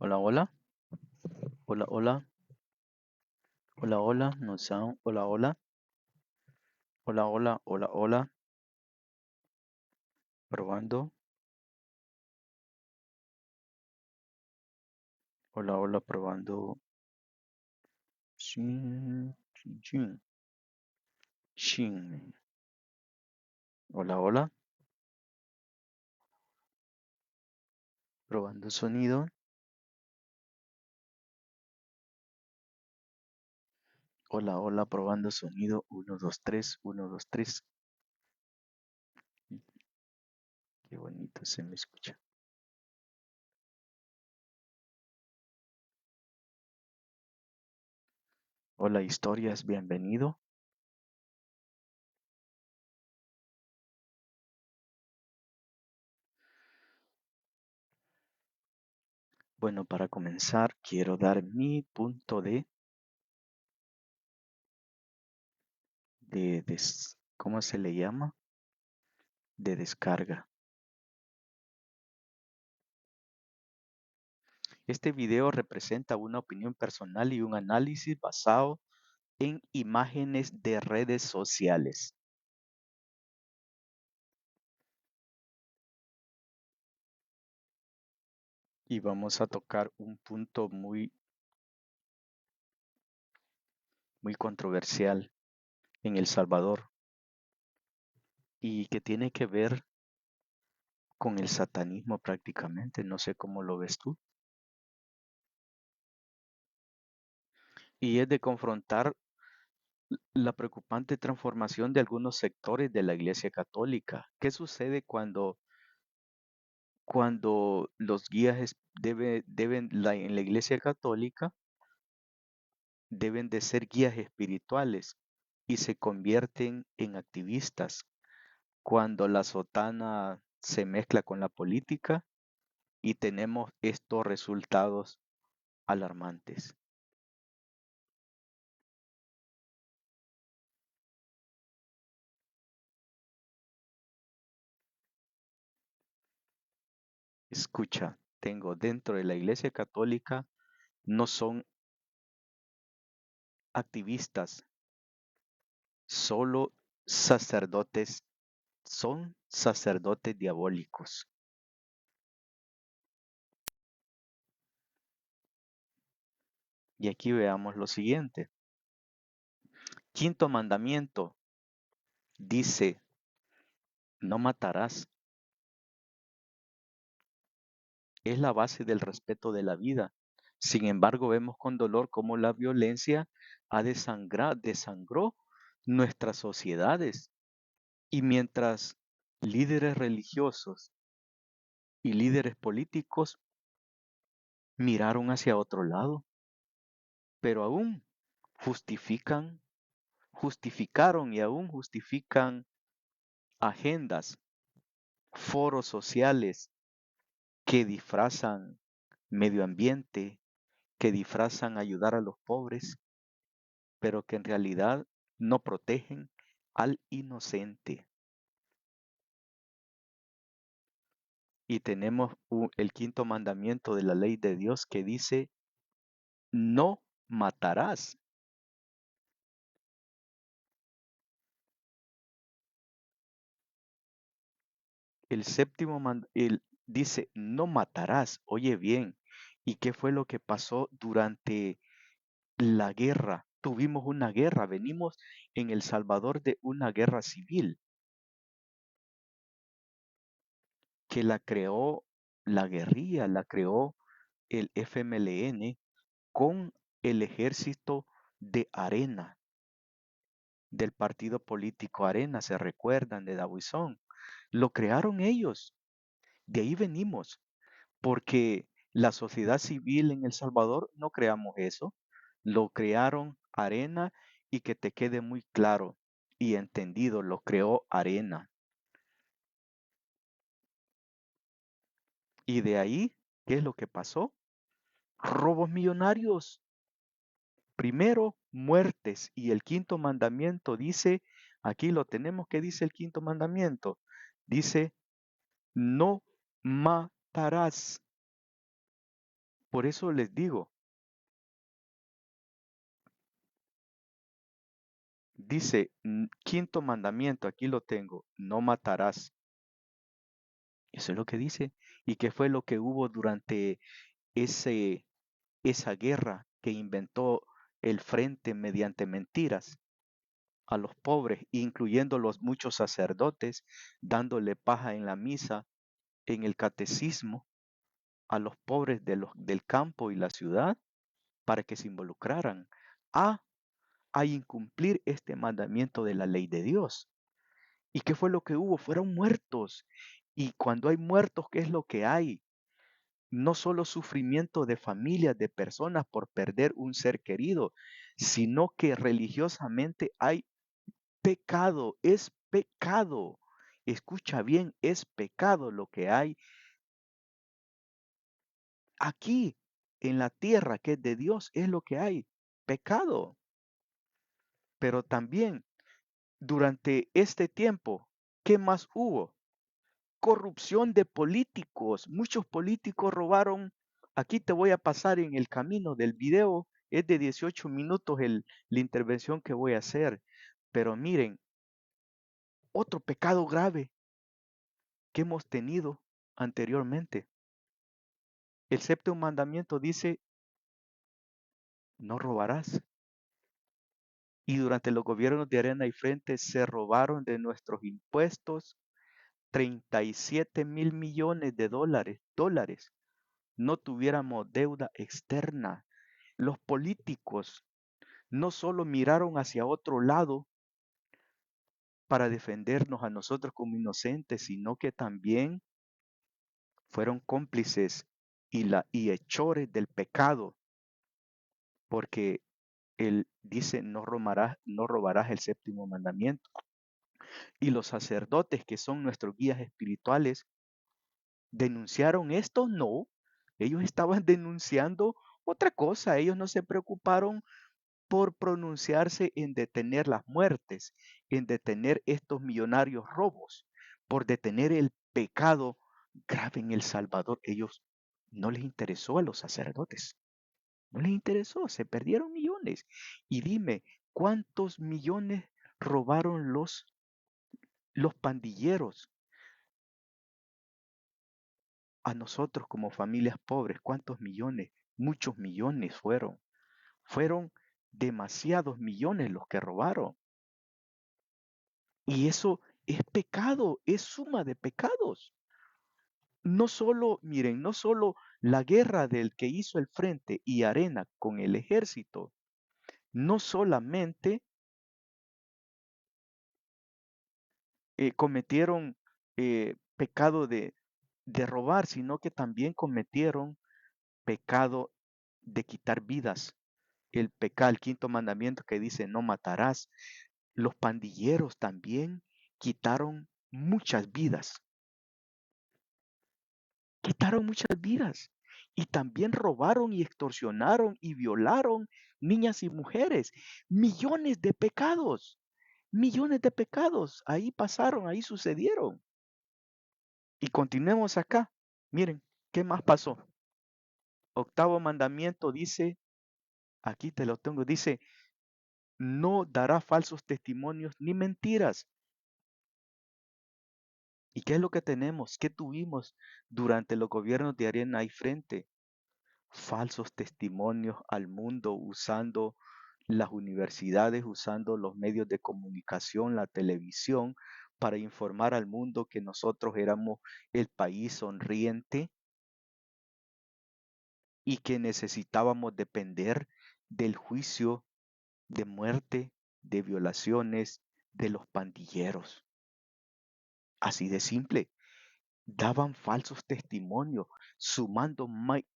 Hola, hola, hola, hola, hola, hola, no sound, hola, hola, hola, hola, hola, hola, probando, hola, hola, probando, chin, chin, chin, chin. Hola, hola, probando sonido, hola, hola, probando sonido, 1, 2, 3, 1, 2, 3. Qué bonito se me escucha. Hola, historias, bienvenido. Bueno, para comenzar, quiero dar mi punto ¿cómo se le llama? De descarga. Este video representa una opinión personal y un análisis basado en imágenes de redes sociales. Y vamos a tocar un punto muy controversial en El Salvador y que tiene que ver con el satanismo prácticamente. No sé cómo lo ves tú. Y es de confrontar la preocupante transformación de algunos sectores de la Iglesia Católica. ¿Qué sucede cuando los guías en la Iglesia Católica deben de ser guías espirituales y se convierten en activistas? Cuando la sotana se mezcla con la política y tenemos estos resultados alarmantes. Escucha, tengo dentro de la Iglesia Católica, no son activistas, solo sacerdotes, son sacerdotes diabólicos. Y aquí veamos lo siguiente. Quinto mandamiento dice, no matarás. Es la base del respeto de la vida. Sin embargo, vemos con dolor cómo la violencia desangró nuestras sociedades. Y mientras líderes religiosos y líderes políticos miraron hacia otro lado, pero aún justificaron y aún justifican agendas, foros sociales que disfrazan medio ambiente, que disfrazan ayudar a los pobres, pero que en realidad no protegen al inocente. Y tenemos el quinto mandamiento de la ley de Dios que dice, no matarás. El séptimo dice, no matarás. Oye bien, ¿y qué fue lo que pasó durante la guerra? Tuvimos una guerra, venimos en El Salvador de una guerra civil que la creó la guerrilla, la creó el FMLN con el ejército de Arena, del partido político Arena, se recuerdan de Dabuizón. Lo crearon ellos, de ahí venimos, porque la sociedad civil en El Salvador no creamos eso, lo crearon Arena y que te quede muy claro y entendido, lo creó Arena. Y de ahí, ¿qué es lo que pasó? Robos millonarios. Primero, muertes. Y el quinto mandamiento dice, aquí lo tenemos, ¿qué dice el quinto mandamiento? Dice, no matarás. Por eso les digo, dice, quinto mandamiento, aquí lo tengo, no matarás. Eso es lo que dice. ¿Y qué fue lo que hubo durante ese, esa guerra que inventó el frente mediante mentiras a los pobres, incluyendo los muchos sacerdotes, dándole paja en la misa, en el catecismo, a los pobres del campo y la ciudad para que se involucraran a incumplir este mandamiento de la ley de Dios? ¿Y qué fue lo que hubo? Fueron muertos. Y cuando hay muertos, ¿qué es lo que hay? No solo sufrimiento de familias, de personas por perder un ser querido, sino que religiosamente hay pecado, es pecado. Escucha bien, es pecado lo que hay aquí en la tierra que es de Dios, es lo que hay, pecado. Pero también durante este tiempo, ¿qué más hubo? Corrupción de políticos. Muchos políticos robaron. Aquí te voy a pasar en el camino del video. Es de 18 minutos la intervención que voy a hacer. Pero miren, otro pecado grave que hemos tenido anteriormente. El séptimo mandamiento dice, no robarás. Y durante los gobiernos de Arena y Frente se robaron de nuestros impuestos 37.000 millones de dólares. No tuviéramos deuda externa. Los políticos no solo miraron hacia otro lado para defendernos a nosotros como inocentes, sino que también fueron cómplices y hechores del pecado, porque él dice, no robarás el séptimo mandamiento. Y los sacerdotes, que son nuestros guías espirituales, ¿denunciaron esto? No, ellos estaban denunciando otra cosa. Ellos no se preocuparon por pronunciarse en detener las muertes, en detener estos millonarios robos, por detener el pecado grave en El Salvador. Ellos no les interesó a los sacerdotes, no les interesó, se perdieron millones. Y dime, ¿cuántos millones robaron los pandilleros a nosotros como familias pobres? ¿Cuántos millones? Muchos millones fueron. Fueron demasiados millones los que robaron. Y eso es pecado, es suma de pecados. No solo, miren, no solo la guerra del que hizo el frente y Arena con el ejército, no solamente cometieron pecado de robar, sino que también cometieron pecado de quitar vidas. El quinto mandamiento que dice no matarás. Los pandilleros también quitaron muchas vidas. Quitaron muchas vidas y también robaron y extorsionaron y violaron niñas y mujeres. Millones de pecados, ahí pasaron, ahí sucedieron. Y continuemos acá. Miren, ¿qué más pasó? Octavo mandamiento dice, aquí te lo tengo, dice, no dará falsos testimonios ni mentiras. ¿Y qué es lo que tenemos? ¿Qué tuvimos durante los gobiernos de Arena y Frente? Falsos testimonios al mundo usando las universidades, usando los medios de comunicación, la televisión, para informar al mundo que nosotros éramos el país sonriente y que necesitábamos depender del juicio de muerte, de violaciones, de los pandilleros. Así de simple. Daban falsos testimonios, sumando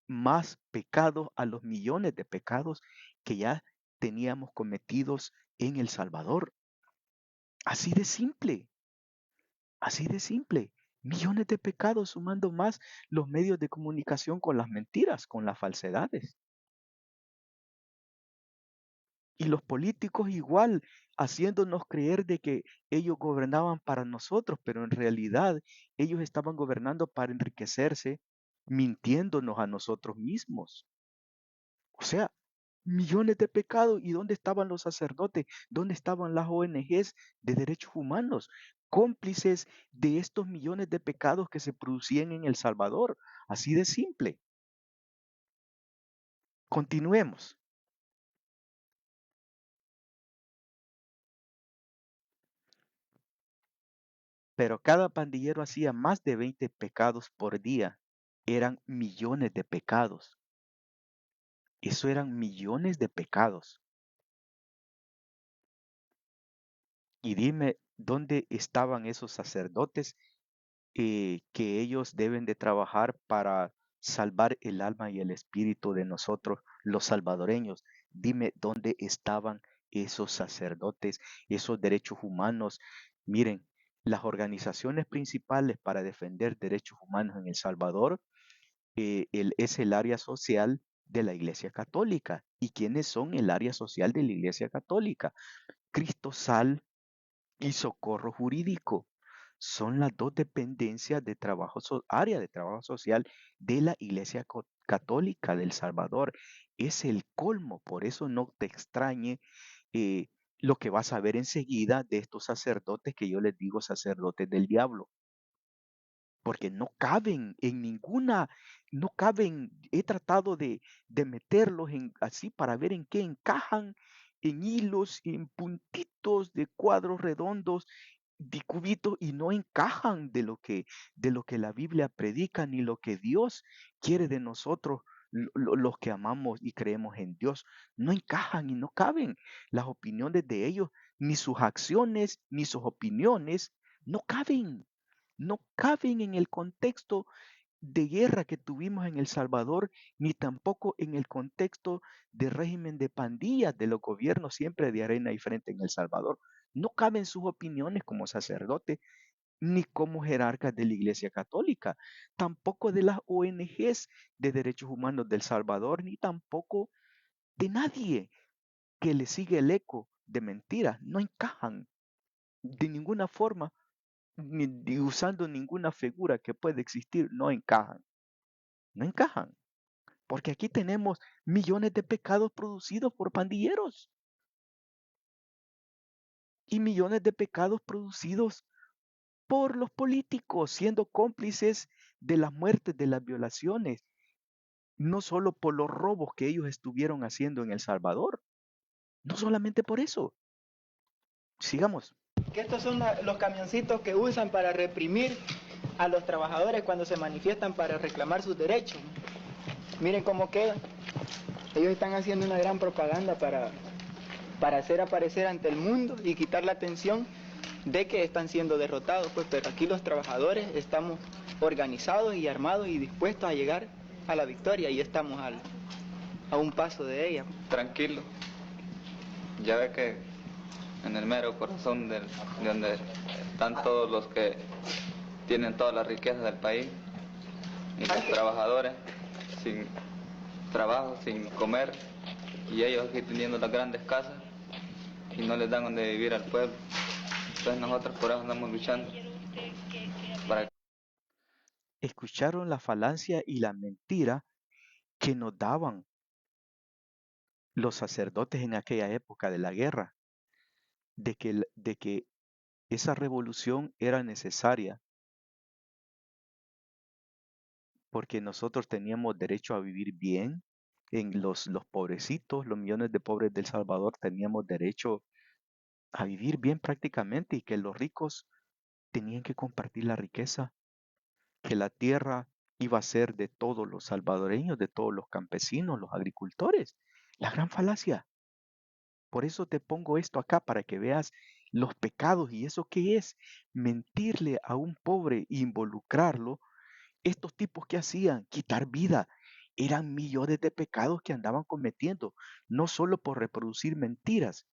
más pecados a los millones de pecados que ya teníamos cometidos en El Salvador. Así de simple, así de simple. Millones de pecados sumando más los medios de comunicación con las mentiras, con las falsedades. Y los políticos igual, haciéndonos creer de que ellos gobernaban para nosotros, pero en realidad ellos estaban gobernando para enriquecerse mintiéndonos a nosotros mismos. O sea, millones de pecados. ¿Y dónde estaban los sacerdotes? ¿Dónde estaban las ONGs de derechos humanos? Cómplices de estos millones de pecados que se producían en El Salvador. Así de simple. Continuemos. Pero cada pandillero hacía más de 20 pecados por día. Eran millones de pecados. Eso eran millones de pecados. Y dime, ¿dónde estaban esos sacerdotes que ellos deben de trabajar para salvar el alma y el espíritu de nosotros, los salvadoreños? Dime, ¿dónde estaban esos sacerdotes, esos derechos humanos? Miren, las organizaciones principales para defender derechos humanos en El Salvador es el área social de la Iglesia Católica. ¿Y quiénes son el área social de la Iglesia Católica? Cristo Sal y Socorro Jurídico. Son las dos dependencias de trabajo, área de trabajo social de la Iglesia Católica de El Salvador. Es el colmo, por eso no te extrañe eh, lo que vas a ver enseguida de estos sacerdotes que yo les digo sacerdotes del diablo, porque no caben en ninguna, no caben, he tratado de meterlos en, así para ver en qué encajan, en hilos, en puntitos de cuadros redondos, de cubitos, y no encajan de lo que la Biblia predica, ni lo que Dios quiere de nosotros, los que amamos y creemos en Dios. No encajan y no caben las opiniones de ellos, ni sus acciones, ni sus opiniones, no caben, no caben en el contexto de guerra que tuvimos en El Salvador, ni tampoco en el contexto de régimen de pandillas de los gobiernos siempre de arena y frente en El Salvador. No caben sus opiniones como sacerdote, ni como jerarcas de la Iglesia Católica, tampoco de las ONGs de derechos humanos del Salvador, ni tampoco de nadie que le sigue el eco de mentiras. No encajan de ninguna forma ni usando ninguna figura que pueda existir, no encajan. No encajan. Porque aquí tenemos millones de pecados producidos por pandilleros y millones de pecados producidos por los políticos, siendo cómplices de las muertes, de las violaciones, no solo por los robos que ellos estuvieron haciendo en El Salvador, no solamente por eso. Sigamos. Que estos son los camioncitos que usan para reprimir a los trabajadores cuando se manifiestan para reclamar sus derechos. Miren cómo queda. Ellos están haciendo una gran propaganda para hacer aparecer ante el mundo y quitar la atención de que están siendo derrotados, pues, pero aquí los trabajadores estamos organizados y armados y dispuestos a llegar a la victoria y estamos a un paso de ella. Tranquilo, ya ve que en el mero corazón de donde están todos los que tienen todas las riquezas del país y los trabajadores sin trabajo, sin comer, y ellos aquí teniendo las grandes casas y no les dan donde vivir al pueblo. Entonces nosotros por eso andamos luchando para Escucharon la falacia y la mentira que nos daban los sacerdotes en aquella época de la guerra, de que esa revolución era necesaria porque nosotros teníamos derecho a vivir bien. En los pobrecitos, los millones de pobres del Salvador teníamos derecho a vivir bien prácticamente y que los ricos tenían que compartir la riqueza, que la tierra iba a ser de todos los salvadoreños, de todos los campesinos, los agricultores. La gran falacia. Por eso te pongo esto acá para que veas los pecados y eso qué es mentirle a un pobre e involucrarlo. Estos tipos que hacían quitar vida eran millones de pecados que andaban cometiendo, no solo por reproducir mentiras,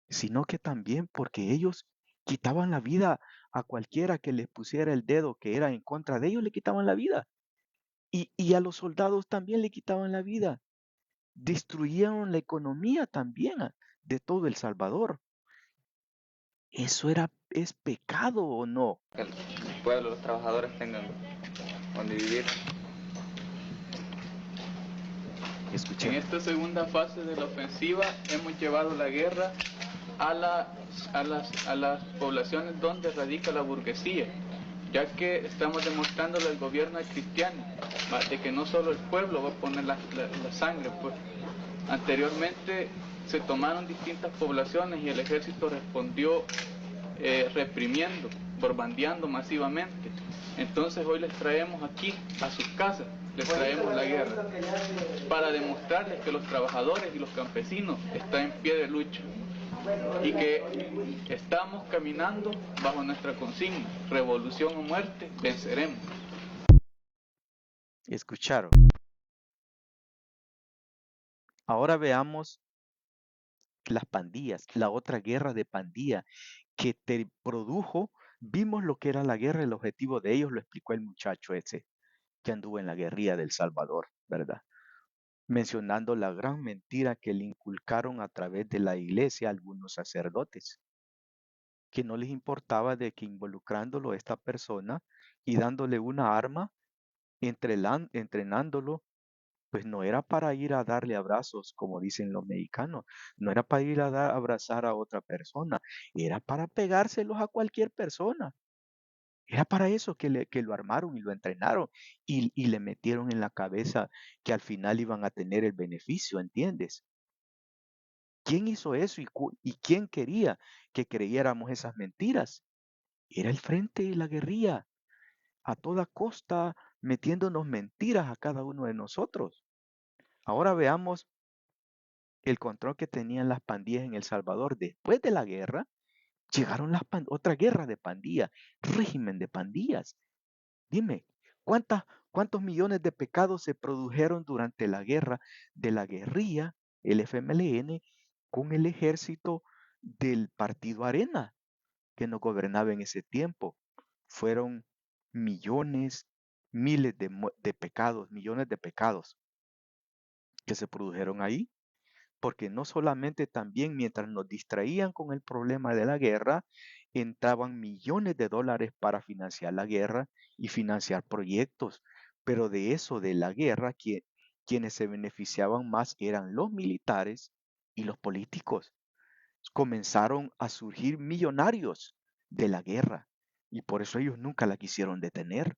sino que también porque ellos quitaban la vida a cualquiera que les pusiera el dedo que era en contra de ellos, le quitaban la vida. Y a los soldados también le quitaban la vida. Destruyeron la economía también de todo El Salvador. ¿Eso es pecado o no? que el pueblo, los trabajadores tengan donde vivir. En Escuchemos. esta segunda fase de la ofensiva hemos llevado la guerra a las poblaciones donde radica la burguesía, ya que estamos demostrándole al gobierno cristiano de que no solo el pueblo va a poner la sangre. Pues anteriormente se tomaron distintas poblaciones y el ejército respondió reprimiendo, bombardeando masivamente. Entonces hoy les traemos aquí a sus casas, les traemos la guerra para demostrarles que los trabajadores y los campesinos están en pie de lucha y que estamos caminando bajo nuestra consigna: revolución o muerte, venceremos. Escucharon. Ahora veamos las pandillas, la otra guerra de pandilla que te produjo. Vimos lo que era la guerra, el objetivo de ellos lo explicó el muchacho ese que anduvo en la guerrilla del Salvador, ¿verdad? Mencionando la gran mentira que le inculcaron a través de la iglesia a algunos sacerdotes, que no les importaba de que involucrándolo a esta persona y dándole una arma, entrenándolo, pues no era para ir a darle abrazos, como dicen los mexicanos, no era para ir a abrazar a otra persona, era para pegárselos a cualquier persona. Era para eso que lo armaron y lo entrenaron y le metieron en la cabeza que al final iban a tener el beneficio, ¿entiendes? ¿Quién hizo eso y quién quería que creyéramos esas mentiras? Era el frente y la guerrilla, a toda costa metiéndonos mentiras a cada uno de nosotros. Ahora veamos el control que tenían las pandillas en El Salvador después de la guerra. Llegaron otra guerra de pandillas, régimen de pandillas. Dime, ¿cuántos millones de pecados se produjeron durante la guerra de la guerrilla, el FMLN, con el ejército del partido Arena, que nos gobernaba en ese tiempo? Fueron millones, miles de pecados, millones de pecados que se produjeron ahí, porque no solamente también mientras nos distraían con el problema de la guerra, entraban millones de dólares para financiar la guerra y financiar proyectos, pero de eso, de la guerra, quienes se beneficiaban más eran los militares y los políticos. Comenzaron a surgir millonarios de la guerra y por eso ellos nunca la quisieron detener.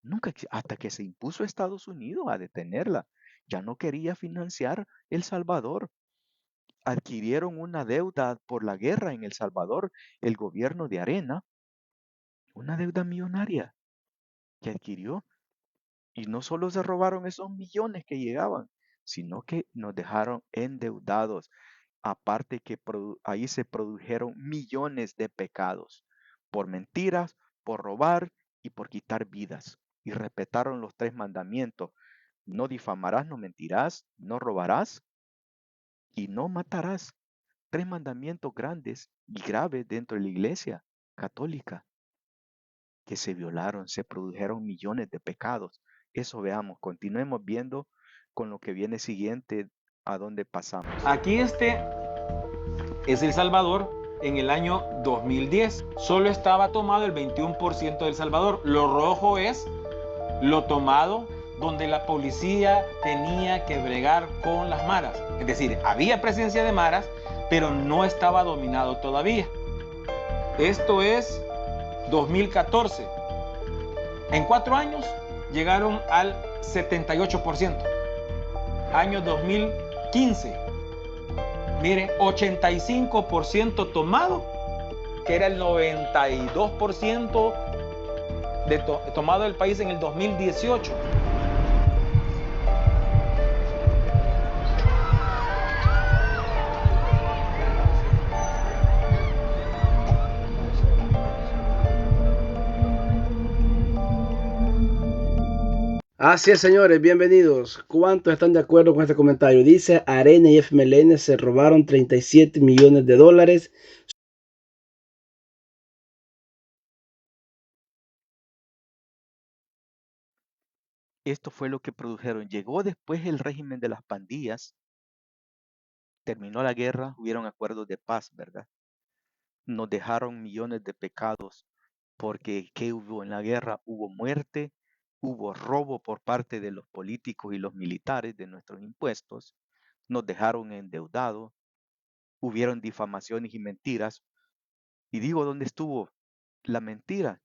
Nunca, hasta que se impuso Estados Unidos a detenerla. Ya no quería financiar El Salvador. Adquirieron una deuda por la guerra en El Salvador, el gobierno de Arena, una deuda millonaria que adquirió. Y no solo se robaron esos millones que llegaban, sino que nos dejaron endeudados. Aparte que ahí se produjeron millones de pecados por mentiras, por robar y por quitar vidas. Y respetaron los 3 mandamientos. No difamarás, no mentirás, no robarás y no matarás. 3 mandamientos grandes y graves dentro de la iglesia católica que se violaron, se produjeron millones de pecados. Eso veamos, continuemos viendo con lo que viene siguiente a dónde pasamos. Aquí es El Salvador en el año 2010. Solo estaba tomado el 21% de El Salvador. Lo rojo es lo tomado donde la policía tenía que bregar con las maras. Es decir, había presencia de maras, pero no estaba dominado todavía. Esto es 2014. En 4 años llegaron al 78%. Año 2015. Mire, 85% tomado, que era el 92% tomado del país en el 2018. Así es, señores, bienvenidos. ¿Cuántos están de acuerdo con este comentario? Dice: Arena y FMLN se robaron 37 millones de dólares. Esto fue lo que produjeron. Llegó después el régimen de las pandillas, terminó la guerra, hubieron acuerdos de paz, ¿verdad? Nos dejaron millones de pecados, porque ¿qué hubo en la guerra? Hubo muerte, hubo robo por parte de los políticos y los militares de nuestros impuestos, nos dejaron endeudados, hubieron difamaciones y mentiras. Y digo, ¿dónde estuvo la mentira?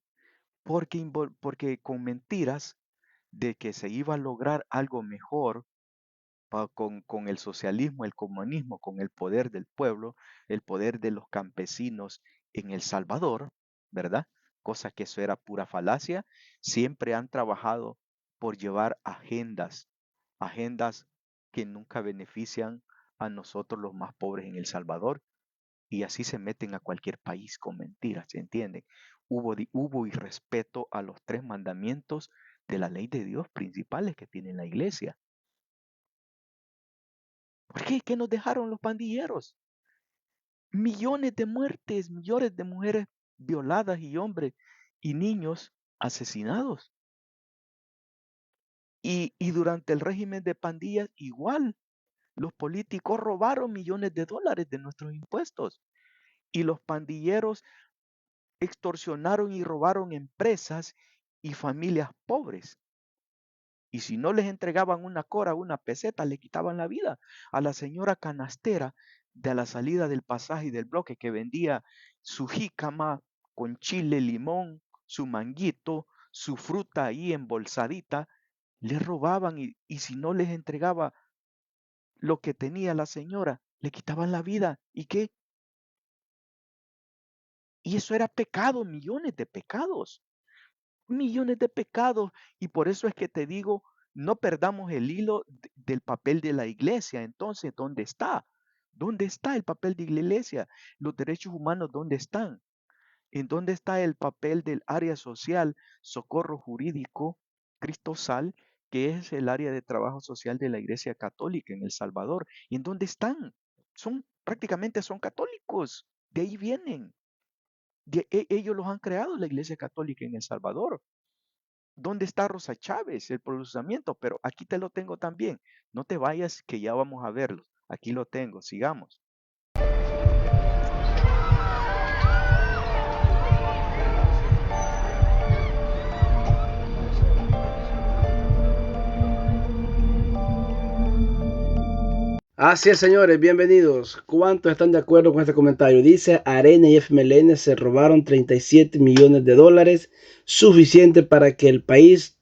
Porque con mentiras de que se iba a lograr algo mejor con el socialismo, el comunismo, con el poder del pueblo, el poder de los campesinos en El Salvador, ¿verdad? Cosa que eso era pura falacia. Siempre han trabajado por llevar agendas que nunca benefician a nosotros los más pobres en El Salvador. Y así se meten a cualquier país con mentiras, ¿se entiende? Hubo irrespeto a los 3 mandamientos de la ley de Dios principales que tiene la iglesia. ¿Por qué? ¿Qué nos dejaron los pandilleros? Millones de muertes, millones de mujeres violadas y hombres y niños asesinados. Y durante el régimen de pandillas igual, los políticos robaron millones de dólares de nuestros impuestos y los pandilleros extorsionaron y robaron empresas y familias pobres. Y si no les entregaban una cora, una peseta, le quitaban la vida. A la señora canastera de la salida del pasaje y del bloque que vendía su jícama con chile, limón, su manguito, su fruta ahí embolsadita, le robaban y si no les entregaba lo que tenía la señora, le quitaban la vida. ¿Y qué? Y eso era pecado, millones de pecados. Y por eso es que te digo, no perdamos el hilo del papel de la iglesia. Entonces, ¿dónde está? ¿Dónde está el papel de la iglesia? Los derechos humanos, ¿dónde están? ¿En dónde está el papel del área social, socorro jurídico, cristosal, que es el área de trabajo social de la Iglesia Católica en El Salvador? ¿Y en dónde están? Prácticamente son católicos. De ahí vienen. Ellos los han creado la Iglesia Católica en El Salvador. ¿Dónde está Rosa Chávez? El procesamiento, pero aquí te lo tengo también. No te vayas, que ya vamos a verlo. Aquí lo tengo, sigamos. Así es, señores, bienvenidos. ¿Cuántos están de acuerdo con este comentario? Dice, Arena y FMLN se robaron 37 millones de dólares, suficiente para que el país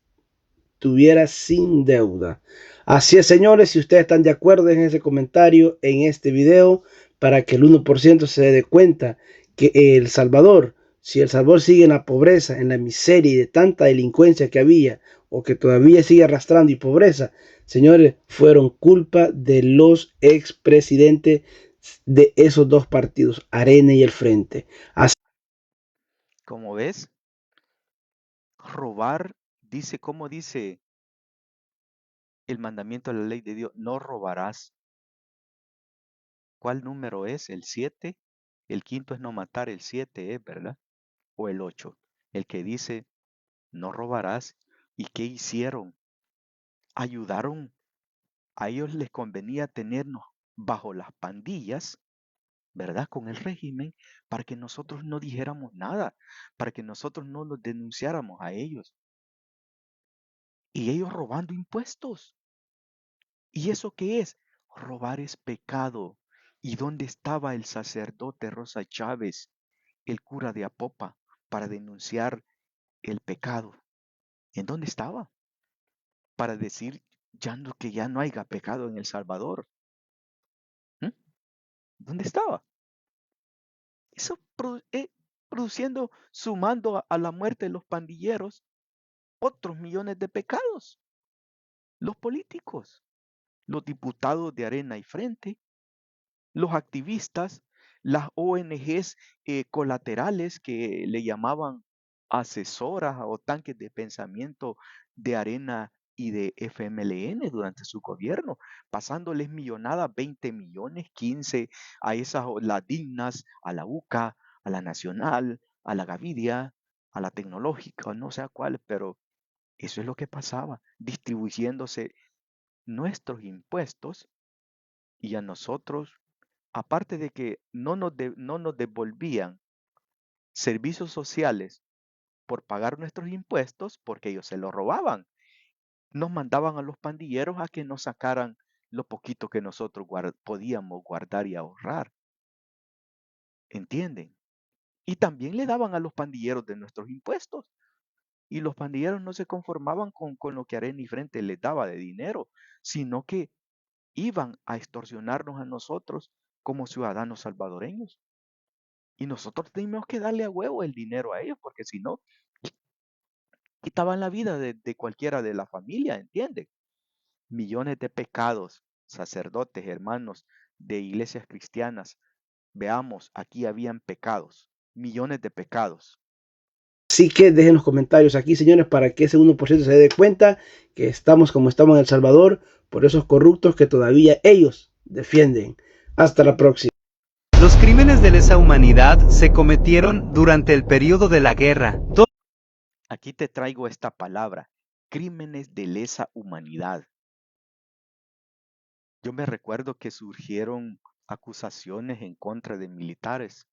tuviera sin deuda. Así es, señores, si ustedes están de acuerdo en ese comentario, en este video, para que el 1% se dé cuenta que El Salvador, si El Salvador sigue en la pobreza, en la miseria y de tanta delincuencia que había, o que todavía sigue arrastrando y pobreza, señores, fueron culpa de los expresidentes de esos dos partidos, Arena y el Frente. Así, Como ves, robar, dice, ¿cómo dice el mandamiento de la ley de Dios? No robarás. ¿Cuál número es? ¿El 7? El quinto es no matar, el 7 es, ¿verdad? O el 8. El que dice, no robarás. ¿Y qué hicieron? Ayudaron. A ellos les convenía tenernos bajo las pandillas, ¿verdad? Con el régimen, para que nosotros no dijéramos nada, para que nosotros no los denunciáramos a ellos. Y ellos robando impuestos. ¿Y eso qué es? Robar es pecado. ¿Y dónde estaba el sacerdote Rosa Chávez, el cura de Apopa, para denunciar el pecado? ¿En dónde estaba? Para decir que ya no haya pecado en El Salvador. ¿Mm? ¿Dónde estaba? Eso produciendo, sumando a la muerte de los pandilleros, otros millones de pecados. Los políticos, los diputados de Arena y Frente, los activistas, las ONGs colaterales que le llamaban asesoras o tanques de pensamiento de Arena y de FMLN durante su gobierno, pasándoles millonadas, 20 millones, 15 a esas, las dignas, a la UCA, a la Nacional, a la Gavidia, a la Tecnológica, no sé a cuál, pero eso es lo que pasaba, distribuyéndose nuestros impuestos y a nosotros, aparte de que no nos devolvían servicios sociales por pagar nuestros impuestos porque ellos se los robaban. Nos mandaban a los pandilleros a que nos sacaran lo poquito que nosotros podíamos guardar y ahorrar. ¿Entienden? Y también le daban a los pandilleros de nuestros impuestos. Y los pandilleros no se conformaban con lo que Arena y Frente les daba de dinero, sino que iban a extorsionarnos a nosotros como ciudadanos salvadoreños. Y nosotros teníamos que darle a huevo el dinero a ellos, porque si no, quitaban la vida de cualquiera de la familia, ¿entienden? Millones de pecados, sacerdotes, hermanos de iglesias cristianas. Veamos, aquí habían pecados, millones de pecados. Así que dejen los comentarios aquí, señores, para que ese 1% se dé cuenta que estamos como estamos en El Salvador por esos corruptos que todavía ellos defienden. Hasta la próxima. Los crímenes de lesa humanidad se cometieron durante el periodo de la guerra. Aquí te traigo esta palabra, crímenes de lesa humanidad. Yo me recuerdo que surgieron acusaciones en contra de militares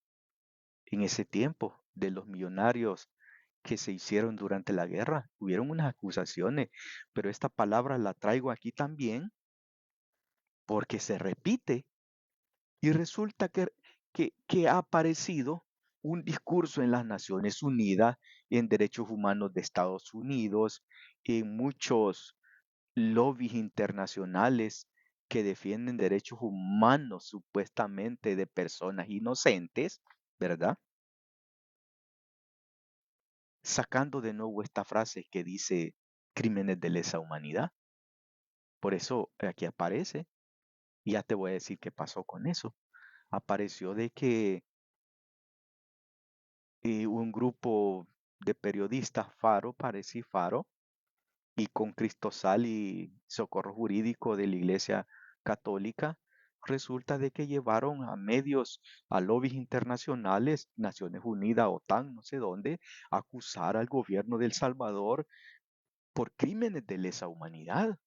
en ese tiempo, de los millonarios que se hicieron durante la guerra. Hubieron unas acusaciones, pero esta palabra la traigo aquí también porque se repite y resulta que ha aparecido un discurso en las Naciones Unidas, en derechos humanos de Estados Unidos, en muchos lobbies internacionales que defienden derechos humanos supuestamente de personas inocentes, ¿verdad? Sacando de nuevo esta frase que dice crímenes de lesa humanidad. Por eso aquí aparece, y ya te voy a decir qué pasó con eso. Apareció de que un grupo de periodistas Faro, Pareci Faro, y con Cristosal y Socorro Jurídico de la Iglesia Católica, resulta de que llevaron a medios, a lobbies internacionales, Naciones Unidas, OTAN, no sé dónde, a acusar al gobierno de El Salvador por crímenes de lesa humanidad.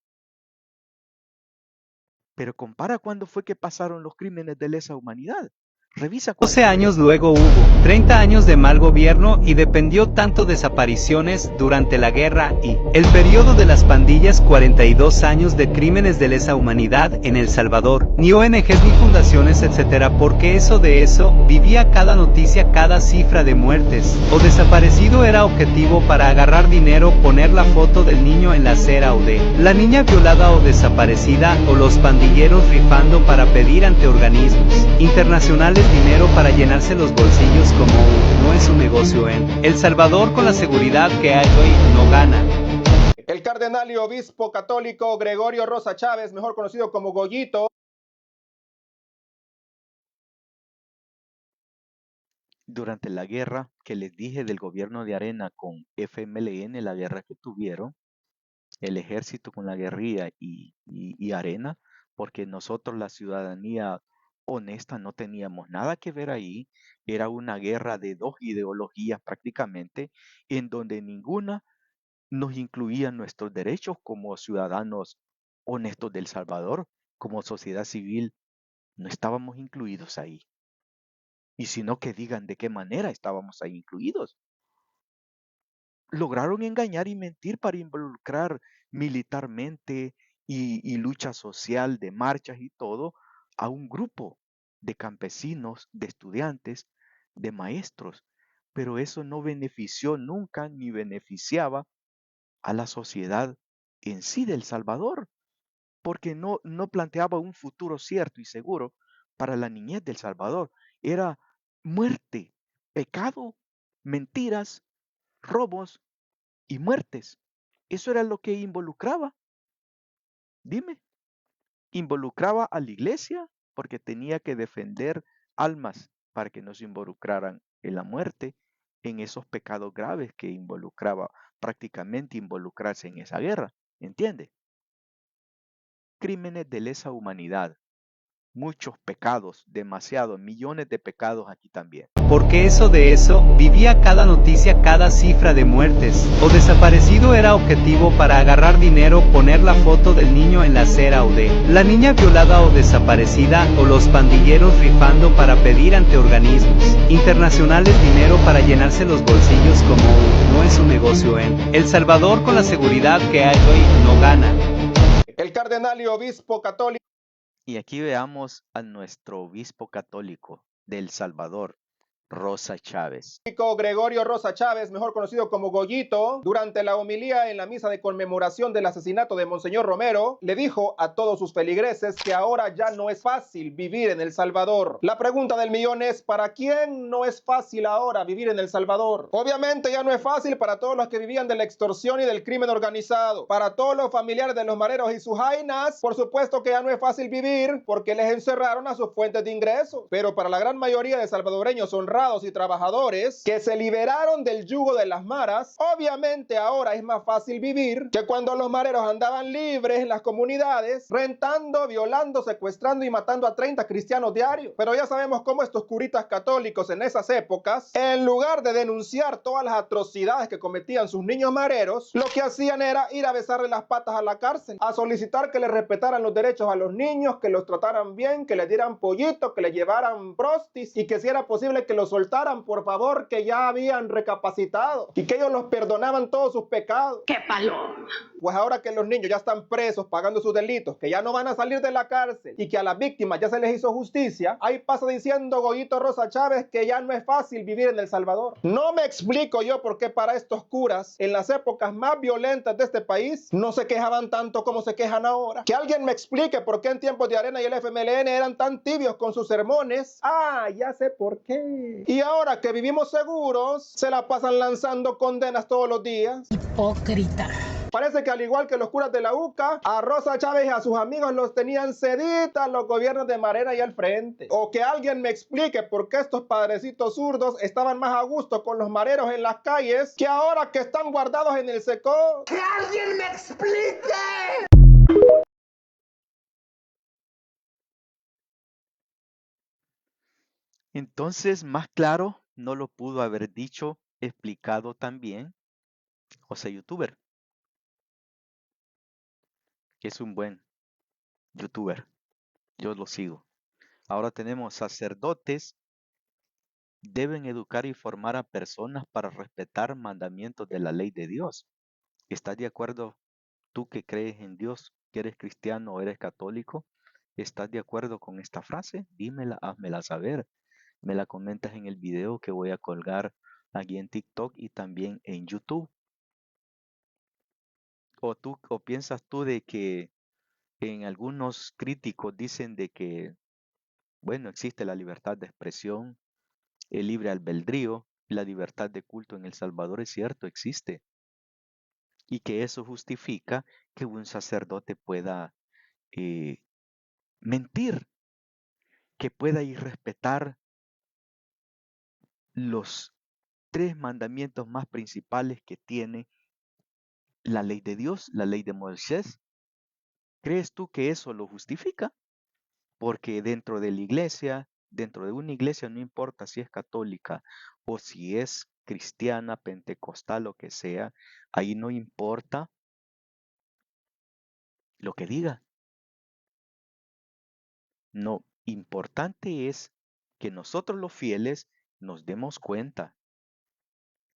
Pero compara cuándo fue que pasaron los crímenes de lesa humanidad. Revisa 12 años luego hubo 30 años de mal gobierno y dependió tanto desapariciones durante la guerra y el periodo de las pandillas 42 años de crímenes de lesa humanidad en El Salvador, ni ONGs ni fundaciones etcétera porque eso de eso vivía cada noticia cada cifra de muertes o desaparecido era objetivo para agarrar dinero poner la foto del niño en la acera o de la niña violada o desaparecida o los pandilleros rifando para pedir ante organismos internacionales dinero para llenarse los bolsillos como no es un negocio en El Salvador con la seguridad que hay hoy no gana. El cardenal y obispo católico Gregorio Rosa Chávez, mejor conocido como Goyito. Durante la guerra que les dije del gobierno de Arena con FMLN, la guerra que tuvieron, el ejército con la guerrilla y Arena, porque nosotros la ciudadanía honesta no teníamos nada que ver ahí, era una guerra de dos ideologías prácticamente, en donde ninguna nos incluía nuestros derechos como ciudadanos honestos del Salvador, como sociedad civil, no estábamos incluidos ahí. Y sino que digan de qué manera estábamos ahí incluidos. Lograron engañar y mentir para involucrar militarmente y lucha social de marchas y todo a un grupo de campesinos, de estudiantes, de maestros. Pero eso no benefició nunca ni beneficiaba a la sociedad en sí de El Salvador, porque no planteaba un futuro cierto y seguro para la niñez de El Salvador. Era muerte, pecado, mentiras, robos y muertes. Eso era lo que involucraba. Dime, involucraba a la iglesia porque tenía que defender almas para que no se involucraran en la muerte, en esos pecados graves que involucraba prácticamente involucrarse en esa guerra. ¿Entiende? Crímenes de lesa humanidad. muchos pecados, demasiados, millones de pecados aquí también. Porque eso de eso, vivía cada noticia, cada cifra de muertes o desaparecido era objetivo para agarrar dinero, poner la foto del niño en la acera o de la niña violada o desaparecida o los pandilleros rifando para pedir ante organismos internacionales dinero para llenarse los bolsillos como no es un negocio en El Salvador con la seguridad que hay hoy no gana. El cardenal y obispo católico Y aquí veamos a nuestro obispo católico de El Salvador, Rosa Chávez. Gregorio Rosa Chávez, mejor conocido como Goyito, durante la homilía en la misa de conmemoración del asesinato de Monseñor Romero, le dijo a todos sus feligreses que ahora ya no es fácil vivir en El Salvador. La pregunta del millón es, ¿para quién no es fácil ahora vivir en El Salvador? Obviamente ya no es fácil para todos los que vivían de la extorsión y del crimen organizado. Para todos los familiares de los mareros y sus jainas, por supuesto que ya no es fácil vivir porque les encerraron a sus fuentes de ingresos. Pero para la gran mayoría de salvadoreños honrados y trabajadores que se liberaron del yugo de las maras, obviamente ahora es más fácil vivir que cuando los mareros andaban libres en las comunidades, rentando, violando, secuestrando y matando a 30 cristianos diarios. Pero ya sabemos cómo estos curitas católicos en esas épocas, en lugar de denunciar todas las atrocidades que cometían sus niños mareros, lo que hacían era ir a besarle las patas a la cárcel, a solicitar que le respetaran los derechos a los niños, que los trataran bien, que les dieran pollito, que les llevaran prostis y que si era posible que los soltaran, por favor, que ya habían recapacitado y que ellos los perdonaban todos sus pecados. ¡Qué paloma! Pues ahora que los niños ya están presos pagando sus delitos, que ya no van a salir de la cárcel y que a las víctimas ya se les hizo justicia, ahí pasa diciendo Goyito Rosa Chávez que ya no es fácil vivir en El Salvador. No me explico yo por qué para estos curas, en las épocas más violentas de este país, no se quejaban tanto como se quejan ahora. Que alguien me explique por qué en tiempos de Arena y el FMLN eran tan tibios con sus sermones. Ah, ya sé por qué. Y ahora que vivimos seguros, se la pasan lanzando condenas todos los días. Hipócrita. Parece que al igual que los curas de la UCA, a Rosa Chávez y a sus amigos los tenían ceditas los gobiernos de Marena y al frente. O que alguien me explique por qué estos padrecitos zurdos estaban más a gusto con los mareros en las calles que ahora que están guardados en el secó. ¡Que alguien me explique! Entonces, más claro, no lo pudo haber dicho, explicado también José Youtuber, que es un buen youtuber. Yo lo sigo. Ahora tenemos sacerdotes deben educar y formar a personas para respetar mandamientos de la ley de Dios. ¿Estás de acuerdo tú que crees en Dios, que eres cristiano o eres católico? ¿Estás de acuerdo con esta frase? Dímela, házmela saber. Me la comentas en el video que voy a colgar aquí en TikTok y también en YouTube. ¿O piensas tú de que en algunos críticos dicen de que, bueno, existe la libertad de expresión, el libre albedrío, la libertad de culto en El Salvador? Es cierto, existe. Y que eso justifica que un sacerdote pueda mentir, que pueda irrespetar los 3 mandamientos más principales que tiene la ley de Dios, la ley de Moisés. ¿Crees tú que eso lo justifica? Porque dentro de la iglesia, dentro de una iglesia, no importa si es católica o si es cristiana, pentecostal, lo que sea, ahí no importa lo que diga. No, importante es que nosotros los fieles nos demos cuenta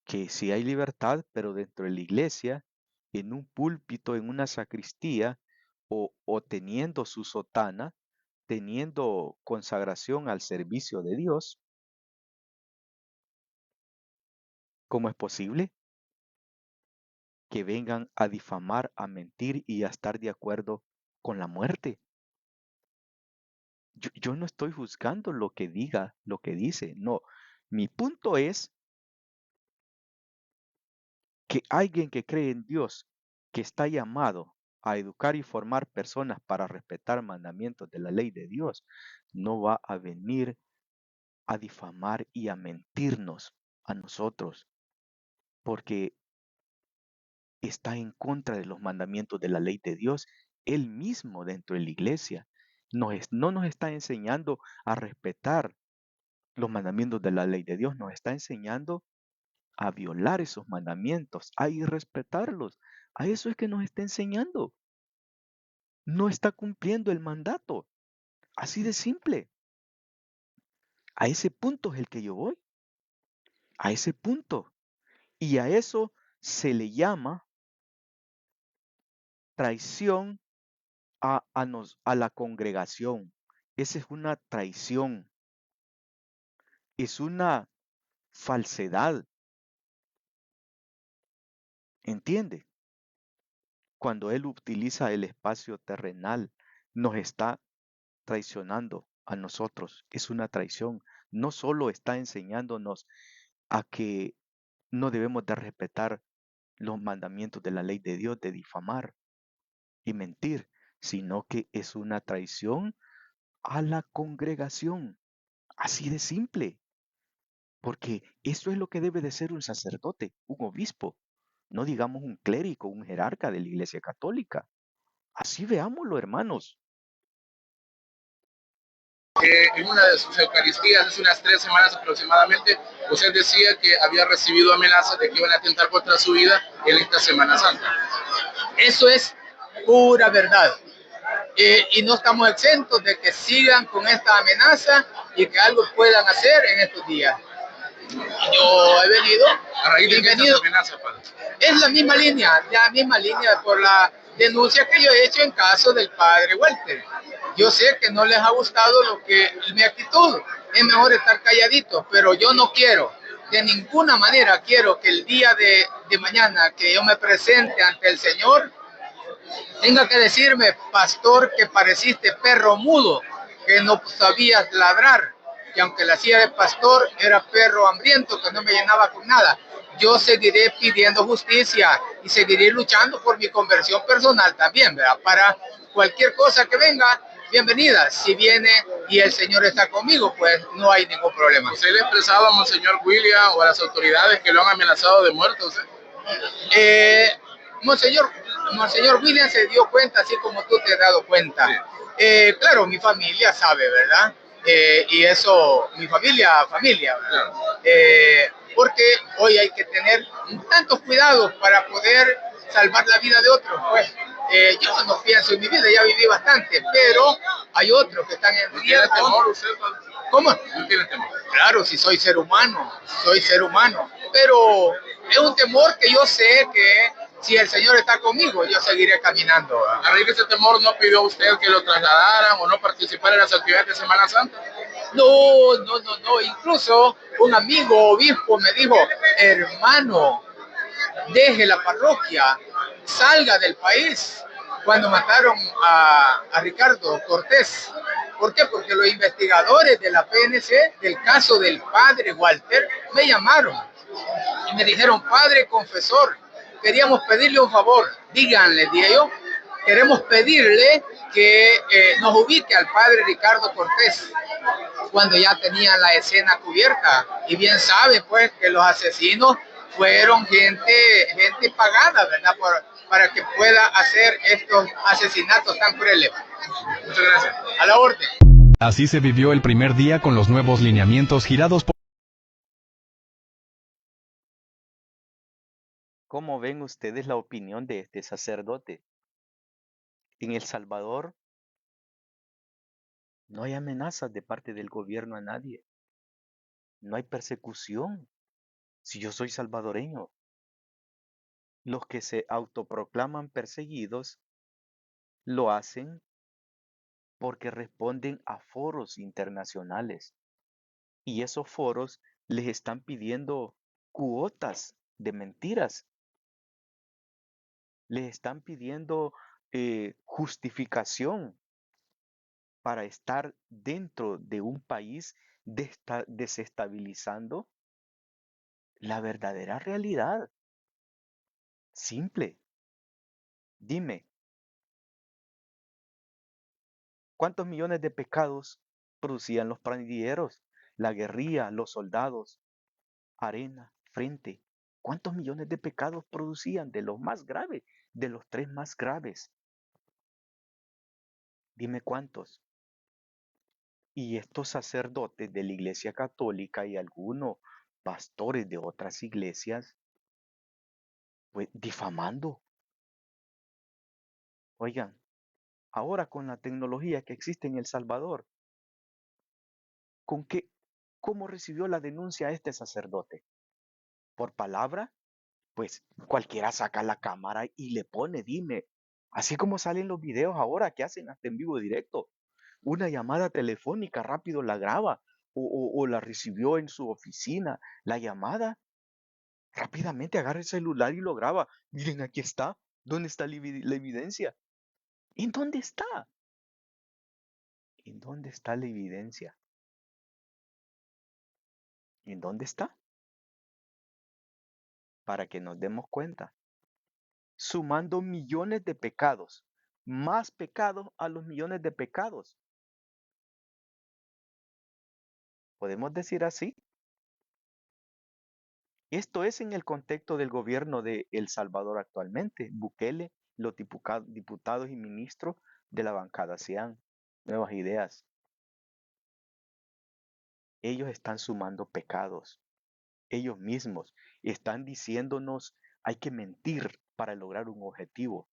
que sí hay libertad, pero dentro de la iglesia, en un púlpito, en una sacristía o teniendo su sotana, teniendo consagración al servicio de Dios, ¿cómo es posible que vengan a difamar, a mentir y a estar de acuerdo con la muerte? Yo no estoy juzgando lo que diga, lo que dice, no. Mi punto es que alguien que cree en Dios, que está llamado a educar y formar personas para respetar mandamientos de la ley de Dios, no va a venir a difamar y a mentirnos a nosotros, porque está en contra de los mandamientos de la ley de Dios, él mismo dentro de la iglesia. No nos está enseñando a respetar los mandamientos de la ley de Dios, nos está enseñando a violar esos mandamientos, a irrespetarlos. A eso es que nos está enseñando. No está cumpliendo el mandato. Así de simple. A ese punto es el que yo voy. A ese punto. Y a eso se le llama traición a la congregación. Esa es una traición. Es una falsedad. ¿Entiende? Cuando Él utiliza el espacio terrenal, nos está traicionando a nosotros. Es una traición. No solo está enseñándonos a que no debemos de respetar los mandamientos de la ley de Dios de difamar y mentir, sino que es una traición a la congregación. Así de simple. Porque eso es lo que debe de ser un sacerdote, un obispo, no digamos un clérigo, un jerarca de la Iglesia Católica. Así veámoslo, hermanos. En una de sus Eucaristías, hace unas 3 semanas aproximadamente, usted decía que había recibido amenazas de que iban a atentar contra su vida en esta Semana Santa. Eso es pura verdad. Y no estamos exentos de que sigan con esta amenaza y que algo puedan hacer en estos días. Yo he venido. ¿A raíz de qué esta amenaza, padre? Es la misma línea por la denuncia que yo he hecho en caso del padre Walter. Yo sé que no les ha gustado mi actitud. Es mejor estar calladito, pero yo no quiero, de ninguna manera quiero que el día de mañana que yo me presente ante el Señor, tenga que decirme, pastor, que pareciste perro mudo, que no sabías ladrar, y aunque la silla de pastor era perro hambriento, que no me llenaba con nada. Yo seguiré pidiendo justicia y seguiré luchando por mi conversión personal también, ¿verdad? Para cualquier cosa que venga, bienvenida. Si viene y el Señor está conmigo, pues no hay ningún problema. ¿Usted le expresaba a Monseñor William o a las autoridades que lo han amenazado de muerte? Monseñor William se dio cuenta, así como tú te has dado cuenta. Sí. Claro, mi familia sabe, ¿verdad? Y eso, mi familia, ¿verdad? Porque hoy hay que tener tantos cuidados para poder salvar la vida de otros, pues. Yo no pienso en mi vida, ya viví bastante, pero hay otros que están en riesgo. ¿Tiene temor usted? ¿Cómo? ¿No tiene temor? Claro, si soy ser humano, pero es un temor que yo sé que si el Señor está conmigo, yo seguiré caminando. ¿A raíz de ese temor no pidió usted que lo trasladaran o no participara en las actividades de Semana Santa? No. Incluso un amigo obispo me dijo, hermano, deje la parroquia, salga del país. Cuando mataron a Ricardo Cortés. ¿Por qué? Porque los investigadores de la PNC, del caso del padre Walter, me llamaron y me dijeron, padre confesor, queríamos pedirle un favor. Díganle, dije yo, queremos pedirle que nos ubique al padre Ricardo Cortés, cuando ya tenían la escena cubierta. Y bien saben, pues, que los asesinos fueron gente pagada, ¿verdad? Para que pueda hacer estos asesinatos tan crueles. Muchas gracias. A la orden. Así se vivió el primer día con los nuevos lineamientos girados por... ¿Cómo ven ustedes la opinión de este sacerdote? En El Salvador no hay amenazas de parte del gobierno a nadie. No hay persecución. Si yo soy salvadoreño, los que se autoproclaman perseguidos lo hacen porque responden a foros internacionales. Y esos foros les están pidiendo cuotas de mentiras. Les están pidiendo justificación para estar dentro de un país desestabilizando la verdadera realidad. Simple. Dime, ¿cuántos millones de pecados producían los pandilleros, la guerrilla, los soldados, Arena, Frente? ¿Cuántos millones de pecados producían de los más graves, de los 3 más graves? Dime cuántos. Y estos sacerdotes de la Iglesia Católica y algunos pastores de otras iglesias, pues difamando. Oigan, ahora con la tecnología que existe en El Salvador, ¿cómo recibió la denuncia este sacerdote? ¿Por palabra? Pues cualquiera saca la cámara y le pone, dime, así como salen los videos ahora que hacen hasta en vivo directo, una llamada telefónica rápido la graba o la recibió en su oficina, la llamada, rápidamente agarra el celular y lo graba. Miren, aquí está. ¿Dónde está la evidencia? ¿En dónde está? ¿En dónde está la evidencia? ¿En dónde está? Para que nos demos cuenta. Sumando millones de pecados, más pecados a los millones de pecados. ¿Podemos decir así? Esto es en el contexto del gobierno de El Salvador actualmente. Bukele, los diputados y ministros de la bancada sean Nuevas Ideas. Ellos están sumando pecados. Ellos mismos están diciéndonos hay que mentir para lograr un objetivo.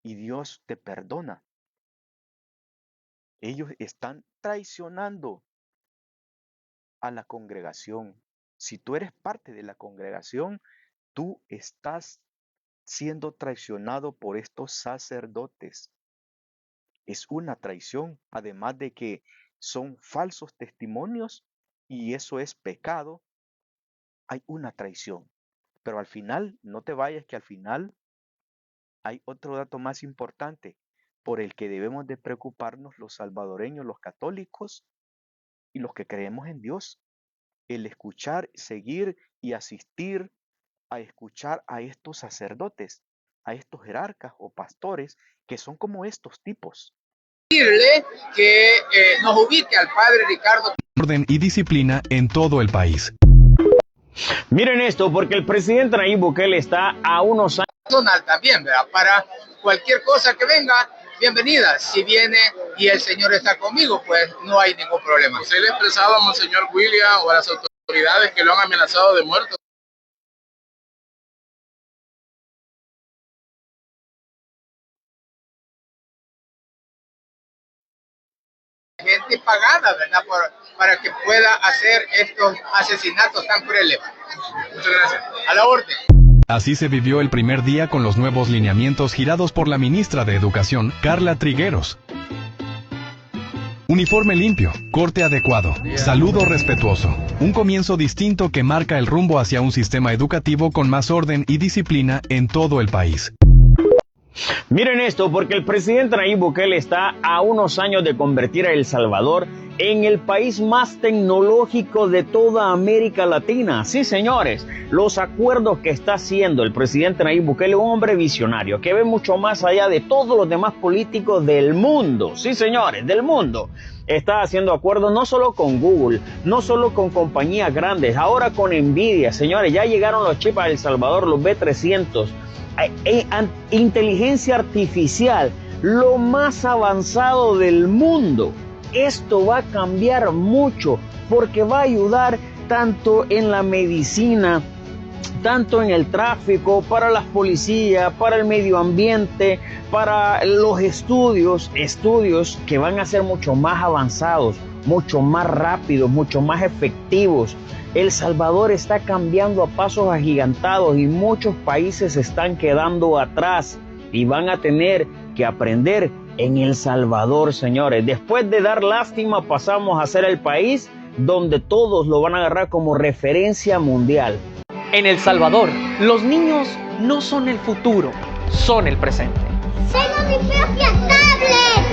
Y Dios te perdona. Ellos están traicionando a la congregación. Si tú eres parte de la congregación, tú estás siendo traicionado por estos sacerdotes. Es una traición, además de que son falsos testimonios y eso es pecado. Hay una traición. Pero al final, no te vayas, que al final hay otro dato más importante por el que debemos de preocuparnos los salvadoreños, los católicos y los que creemos en Dios. El escuchar, seguir y asistir a escuchar a estos sacerdotes, a estos jerarcas o pastores que son como estos tipos. Pedirle que nos ubique al padre Ricardo. Orden y disciplina en todo el país. Miren esto, porque el presidente Nayib Bukele está a unos años. Personal también, ¿verdad? Para cualquier cosa que venga, bienvenida. Si viene y el Señor está conmigo, pues no hay ningún problema. ¿Usted le ha expresado a Monseñor William o a las autoridades que lo han amenazado de muerte? Gente pagada, ¿verdad? Para que pueda hacer estos asesinatos tan crueles. Muchas gracias. A la orden. Así se vivió el primer día con los nuevos lineamientos girados por la ministra de Educación, Carla Trigueros. Uniforme limpio, corte adecuado, saludo respetuoso. Un comienzo distinto que marca el rumbo hacia un sistema educativo con más orden y disciplina en todo el país. Miren esto, porque el presidente Nayib Bukele está a unos años de convertir a El Salvador en el país más tecnológico de toda América Latina. Sí, señores, los acuerdos que está haciendo el presidente Nayib Bukele, un hombre visionario, que ve mucho más allá de todos los demás políticos del mundo. Sí, señores, del mundo. Está haciendo acuerdos no solo con Google, no solo con compañías grandes, ahora con Nvidia. Señores, ya llegaron los chips a El Salvador, los B300. Inteligencia artificial, lo más avanzado del mundo. Esto va a cambiar mucho porque va a ayudar tanto en la medicina, tanto en el tráfico, para las policías, para el medio ambiente, para los estudios que van a ser mucho más avanzados, mucho más rápidos, mucho más efectivos. El Salvador está cambiando a pasos agigantados y muchos países se están quedando atrás y van a tener que aprender en El Salvador, señores. Después de dar lástima, pasamos a ser el país donde todos lo van a agarrar como referencia mundial. En El Salvador, los niños no son el futuro, son el presente. ¡Tengo mi propia tablet!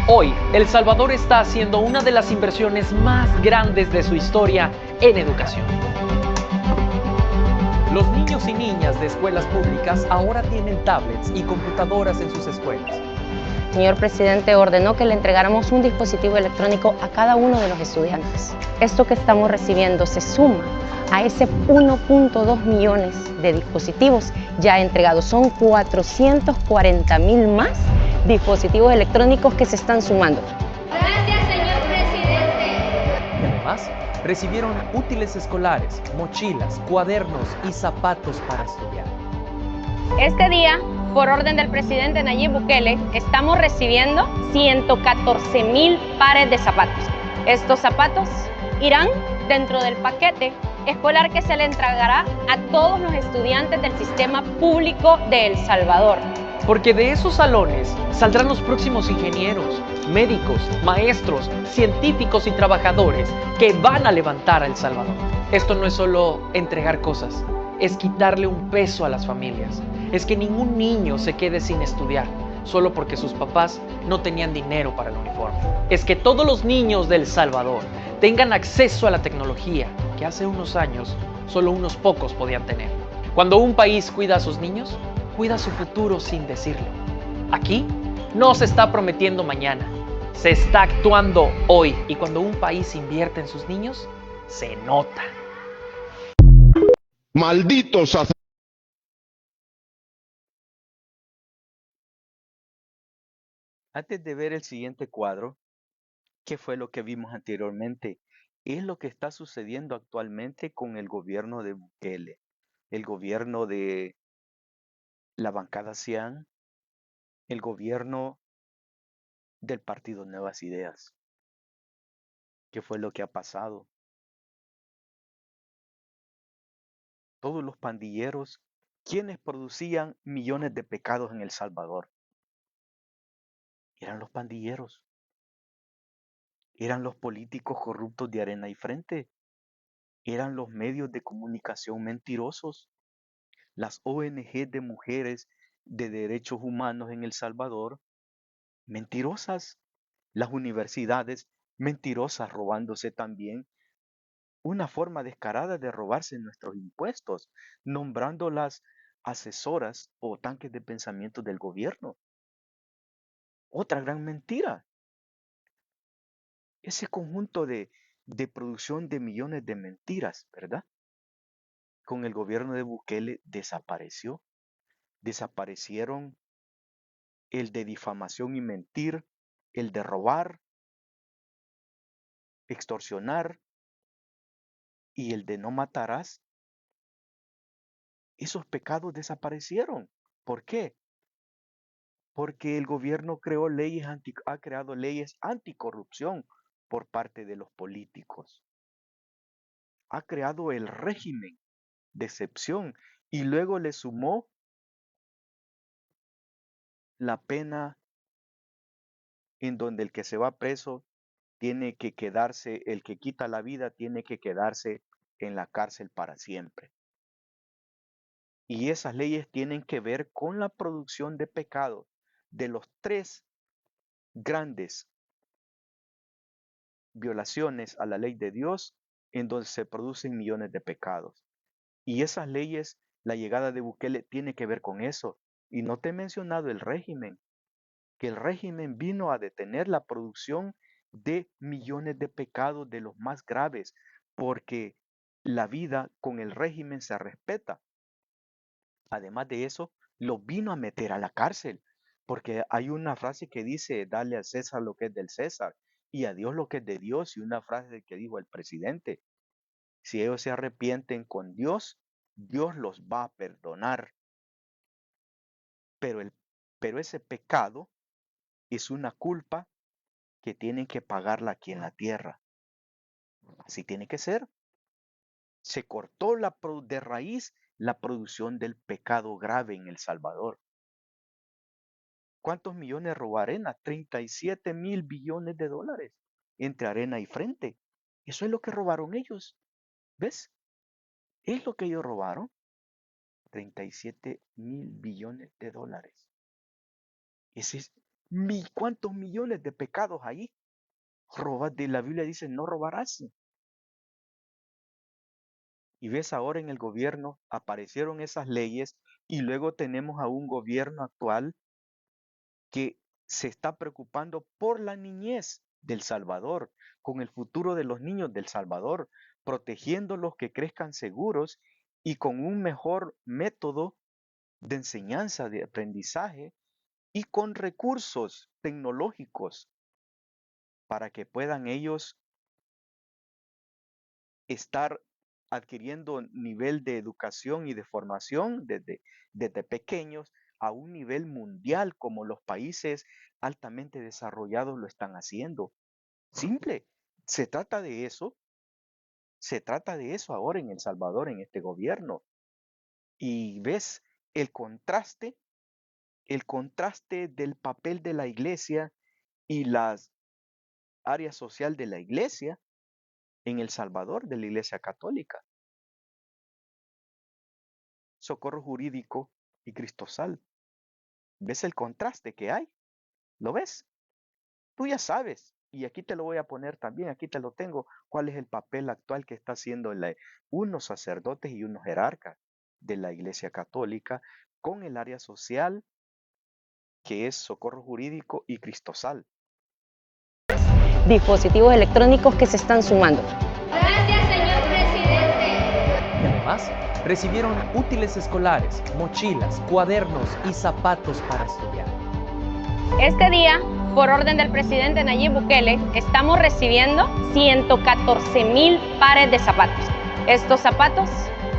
Hoy, El Salvador está haciendo una de las inversiones más grandes de su historia en educación. Los niños y niñas de escuelas públicas ahora tienen tablets y computadoras en sus escuelas. El señor presidente ordenó que le entregáramos un dispositivo electrónico a cada uno de los estudiantes. Esto que estamos recibiendo se suma a ese 1.2 millones de dispositivos ya entregados. Son 440,000 más dispositivos electrónicos que se están sumando. Gracias, señor presidente. Además, recibieron útiles escolares, mochilas, cuadernos y zapatos para estudiar. Este día, por orden del presidente Nayib Bukele, estamos recibiendo 114,000 pares de zapatos. Estos zapatos irán dentro del paquete escolar que se le entregará a todos los estudiantes del sistema público de El Salvador. Porque de esos salones saldrán los próximos ingenieros, médicos, maestros, científicos y trabajadores que van a levantar a El Salvador. Esto no es solo entregar cosas, es quitarle un peso a las familias. Es que ningún niño se quede sin estudiar solo porque sus papás no tenían dinero para el uniforme. Es que todos los niños de El Salvador tengan acceso a la tecnología que hace unos años solo unos pocos podían tener. Cuando un país cuida a sus niños, cuida su futuro sin decirlo. Aquí no se está prometiendo mañana, se está actuando hoy. Y cuando un país invierte en sus niños, se nota. Malditos. Antes de ver el siguiente cuadro, ¿qué fue lo que vimos anteriormente? Es lo que está sucediendo actualmente con el gobierno de Bukele, el gobierno de la bancada Cian, el gobierno del partido Nuevas Ideas. ¿Qué fue lo que ha pasado? Todos los pandilleros, quienes producían millones de pecados en El Salvador, eran los pandilleros, eran los políticos corruptos de Arena y Frente, eran los medios de comunicación mentirosos, las ONG de mujeres de derechos humanos en El Salvador, mentirosas, las universidades mentirosas, robándose también una forma descarada de robarse nuestros impuestos, nombrándolas asesoras o tanques de pensamiento del gobierno. Otra gran mentira. Ese conjunto de producción de millones de mentiras, ¿verdad? Con el gobierno de Bukele desapareció. Desaparecieron el de difamación y mentir, el de robar, extorsionar y el de no matarás. Esos pecados desaparecieron. ¿Por qué? Porque el gobierno ha creado leyes anticorrupción por parte de los políticos. Ha creado el régimen de excepción y luego le sumó la pena en donde el que se va preso tiene que quedarse, el que quita la vida tiene que quedarse en la cárcel para siempre. Y esas leyes tienen que ver con la producción de pecado de los tres grandes violaciones a la ley de Dios en donde se producen millones de pecados. Y esas leyes, la llegada de Bukele tiene que ver con eso. Y no te he mencionado el régimen, que el régimen vino a detener la producción de millones de pecados de los más graves, porque la vida con el régimen se respeta. Además de eso, lo vino a meter a la cárcel, porque hay una frase que dice, dale al César lo que es del César y a Dios lo que es de Dios, y una frase que dijo el presidente, si ellos se arrepienten con Dios, Dios los va a perdonar. Pero ese pecado es una culpa que tienen que pagarla aquí en la tierra. Así tiene que ser. Se cortó de raíz la producción del pecado grave en El Salvador. ¿Cuántos millones robó Arena? 37,000 billones de dólares entre Arena y Frente. Eso es lo que robaron ellos. ¿Ves? Es lo que ellos robaron. 37,000 billones de dólares. Ese es ¿cuántos millones de pecados ahí? La Biblia dice, no robarás. Y ves, ahora en el gobierno aparecieron esas leyes y luego tenemos a un gobierno actual que se está preocupando por la niñez del Salvador, con el futuro de los niños del Salvador, protegiéndolos que crezcan seguros y con un mejor método de enseñanza, de aprendizaje y con recursos tecnológicos para que puedan ellos estar adquiriendo nivel de educación y de formación desde pequeños a un nivel mundial como los países altamente desarrollados lo están haciendo. Simple, se trata de eso. Se trata de eso ahora en El Salvador, en este gobierno. Y ves el contraste del papel de la iglesia y las áreas social de la iglesia en El Salvador, de la iglesia católica. Socorro Jurídico y Cristosal. ¿Ves el contraste que hay? ¿Lo ves? Tú ya sabes, y aquí te lo voy a poner también, aquí te lo tengo, cuál es el papel actual que está haciendo unos sacerdotes y unos jerarcas de la Iglesia Católica con el área social que es Socorro Jurídico y Cristosal. Dispositivos electrónicos que se están sumando. Gracias, señor presidente. Y además, recibieron útiles escolares, mochilas, cuadernos y zapatos para estudiar. Este día, por orden del presidente Nayib Bukele, estamos recibiendo 114,000 pares de zapatos. Estos zapatos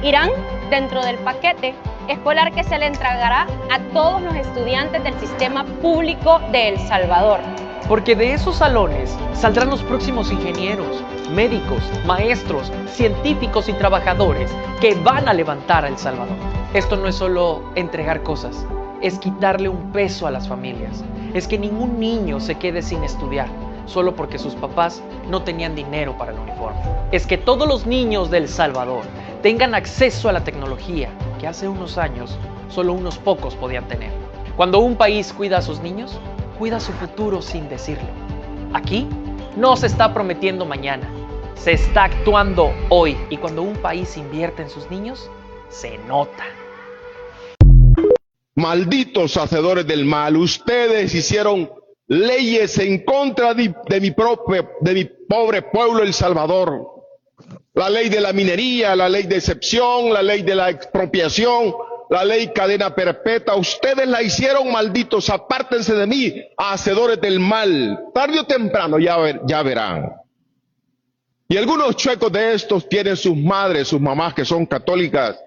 irán dentro del paquete escolar que se le entregará a todos los estudiantes del sistema público de El Salvador. Porque de esos salones saldrán los próximos ingenieros, médicos, maestros, científicos y trabajadores que van a levantar a El Salvador. Esto no es solo entregar cosas, es quitarle un peso a las familias. Es que ningún niño se quede sin estudiar solo porque sus papás no tenían dinero para el uniforme. Es que todos los niños de El Salvador tengan acceso a la tecnología que hace unos años solo unos pocos podían tener. Cuando un país cuida a sus niños, cuida su futuro sin decirlo. Aquí no se está prometiendo mañana, se está actuando hoy. Y cuando un país invierte en sus niños, se nota. Malditos hacedores del mal, ustedes hicieron leyes en contra de mi pobre pueblo El Salvador. La ley de la minería, la ley de excepción, la ley de la expropiación, la ley cadena perpetua. Ustedes la hicieron, malditos, apártense de mí, hacedores del mal. Tarde o temprano ya verán. Y algunos chuecos de estos tienen sus madres, sus mamás que son católicas.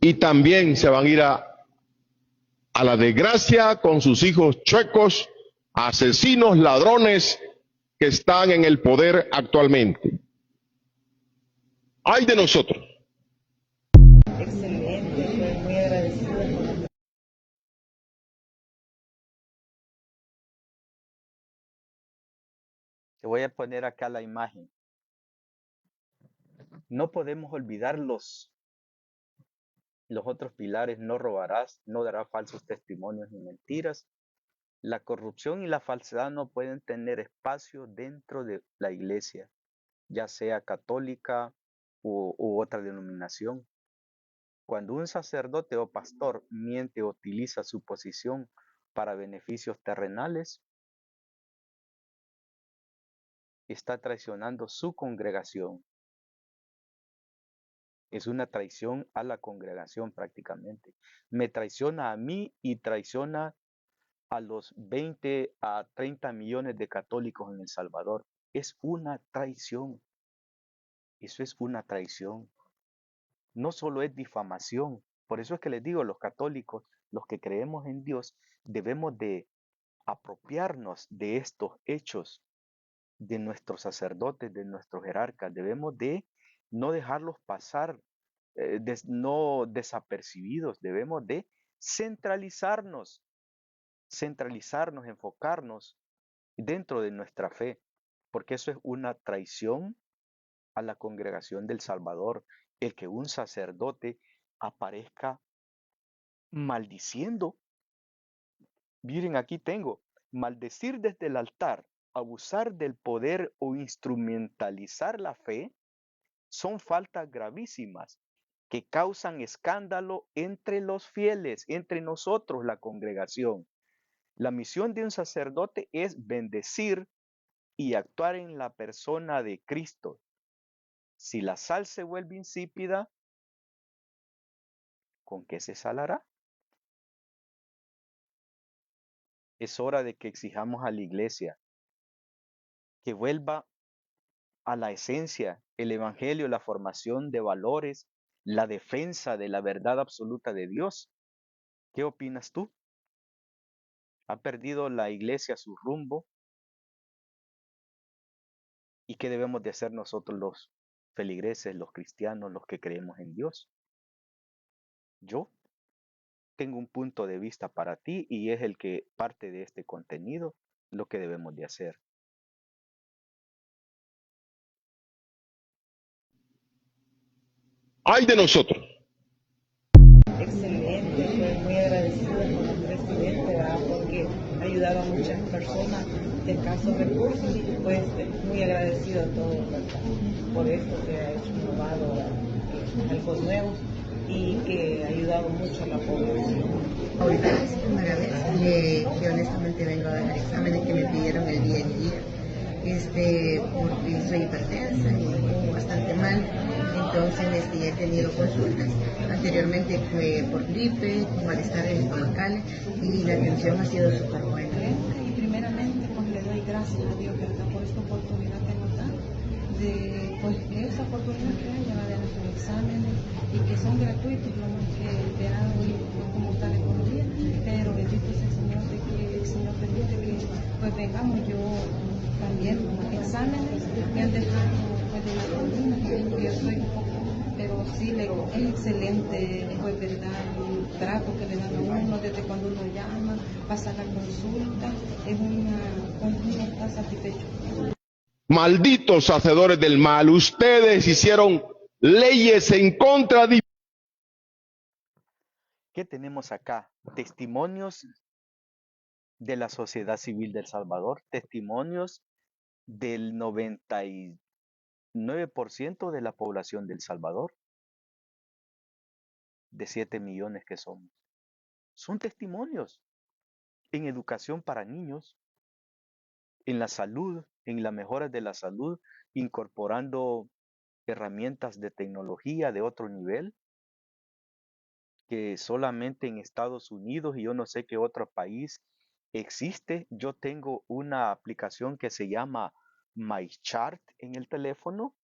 Y también se van a ir a la desgracia con sus hijos chuecos, asesinos, ladrones que están en el poder actualmente. ¡Ay de nosotros! Excelente, estoy muy agradecida. Te voy a poner acá la imagen. No podemos olvidar los otros pilares: no robarás, no darás falsos testimonios ni mentiras. La corrupción y la falsedad no pueden tener espacio dentro de la iglesia, ya sea católica u otra denominación. Cuando un sacerdote o pastor miente o utiliza su posición para beneficios terrenales, está traicionando su congregación. Es una traición a la congregación prácticamente. Me traiciona a mí y traiciona a los 20 a 30 millones de católicos en El Salvador. Es una traición. Eso es una traición. No solo es difamación. Por eso es que les digo, los católicos, los que creemos en Dios, debemos de apropiarnos de estos hechos, de nuestros sacerdotes, de nuestros jerarcas. Debemos de no dejarlos pasar no desapercibidos. Debemos de centralizarnos, enfocarnos dentro de nuestra fe, porque eso es una traición a la congregación del Salvador, el que un sacerdote aparezca maldiciendo. Miren, aquí tengo: maldecir desde el altar, abusar del poder o instrumentalizar la fe son faltas gravísimas que causan escándalo entre los fieles, entre nosotros, la congregación. La misión de un sacerdote es bendecir y actuar en la persona de Cristo. Si la sal se vuelve insípida, ¿con qué se salará? Es hora de que exijamos a la iglesia que vuelva a la esencia, el evangelio, la formación de valores, la defensa de la verdad absoluta de Dios. ¿Qué opinas tú? ¿Ha perdido la iglesia su rumbo? ¿Y qué debemos de hacer nosotros los feligreses, los cristianos, los que creemos en Dios? Yo tengo un punto de vista para ti y es el que parte de este contenido, lo que debemos de hacer. ¡Ay de nosotros! Excelente, estoy muy agradecida con el presidente, ¿verdad? Porque ha ayudado a muchas personas de escasos recursos y pues muy agradecido a todos, ¿verdad? Por esto que ha hecho innovado, algo nuevo y que ha ayudado mucho a la población. Ahorita es primera vez que honestamente vengo a dejar exámenes que me pidieron el día en día. Porque soy hipertensa y me pongo bastante mal, entonces ya he tenido consultas. Anteriormente fue por gripe, con malestares estomacales y la atención ha sido súper buena. Y primeramente pues le doy gracias a Dios, ¿verdad? Por esta oportunidad que nos da, de pues esa oportunidad que hay de nuestros exámenes y que son gratuitos, lo más que te han hoy como está la economía, pero bendito sea el Señor de que el Señor permite que pues vengamos. Yo también exámenes me han dejado pues de la columna, que yo soy un poco, pero sí es excelente, pues verdad, el trato que le dan a uno desde cuando uno llama, pasa la consulta, uno está satisfecho. Malditos hacedores del mal, ustedes hicieron leyes en contra de... ¿Qué tenemos acá? Testimonios de la sociedad civil de El Salvador, testimonios del 99% de la población de El Salvador, de 7 millones que somos. Son testimonios en educación para niños, en la salud, en la mejora de la salud, incorporando herramientas de tecnología de otro nivel que solamente en Estados Unidos y yo no sé qué otro país existe. Yo tengo una aplicación que se llama MyChart en el teléfono,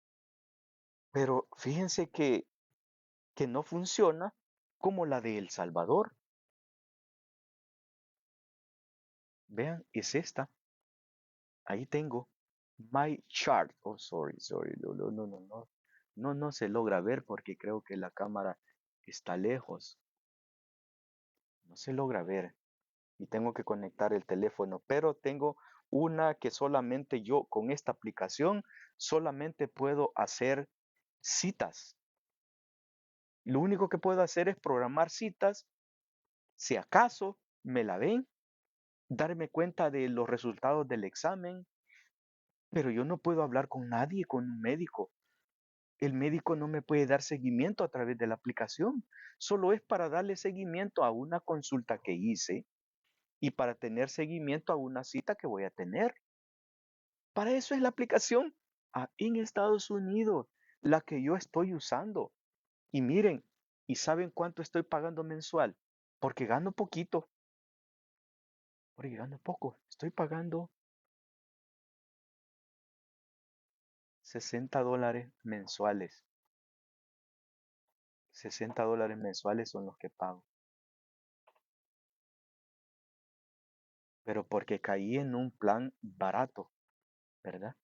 pero fíjense que no funciona como la de El Salvador. Vean, es esta. Ahí tengo MyChart. Oh, sorry. No se logra ver porque creo que la cámara está lejos. No se logra ver. Y tengo que conectar el teléfono, pero tengo una que solamente yo con esta aplicación solamente puedo hacer citas. Lo único que puedo hacer es programar citas, si acaso me la ven, darme cuenta de los resultados del examen, pero yo no puedo hablar con nadie, con un médico. El médico no me puede dar seguimiento a través de la aplicación. Solo es para darle seguimiento a una consulta que hice y para tener seguimiento a una cita que voy a tener. Para eso es la aplicación en Estados Unidos, la que yo estoy usando. Y miren, ¿y saben cuánto estoy pagando mensual? Porque gano poquito. Porque gano poco. Estoy pagando $60 mensuales. $60 mensuales son los que pago. Pero porque caí en un plan barato, ¿verdad?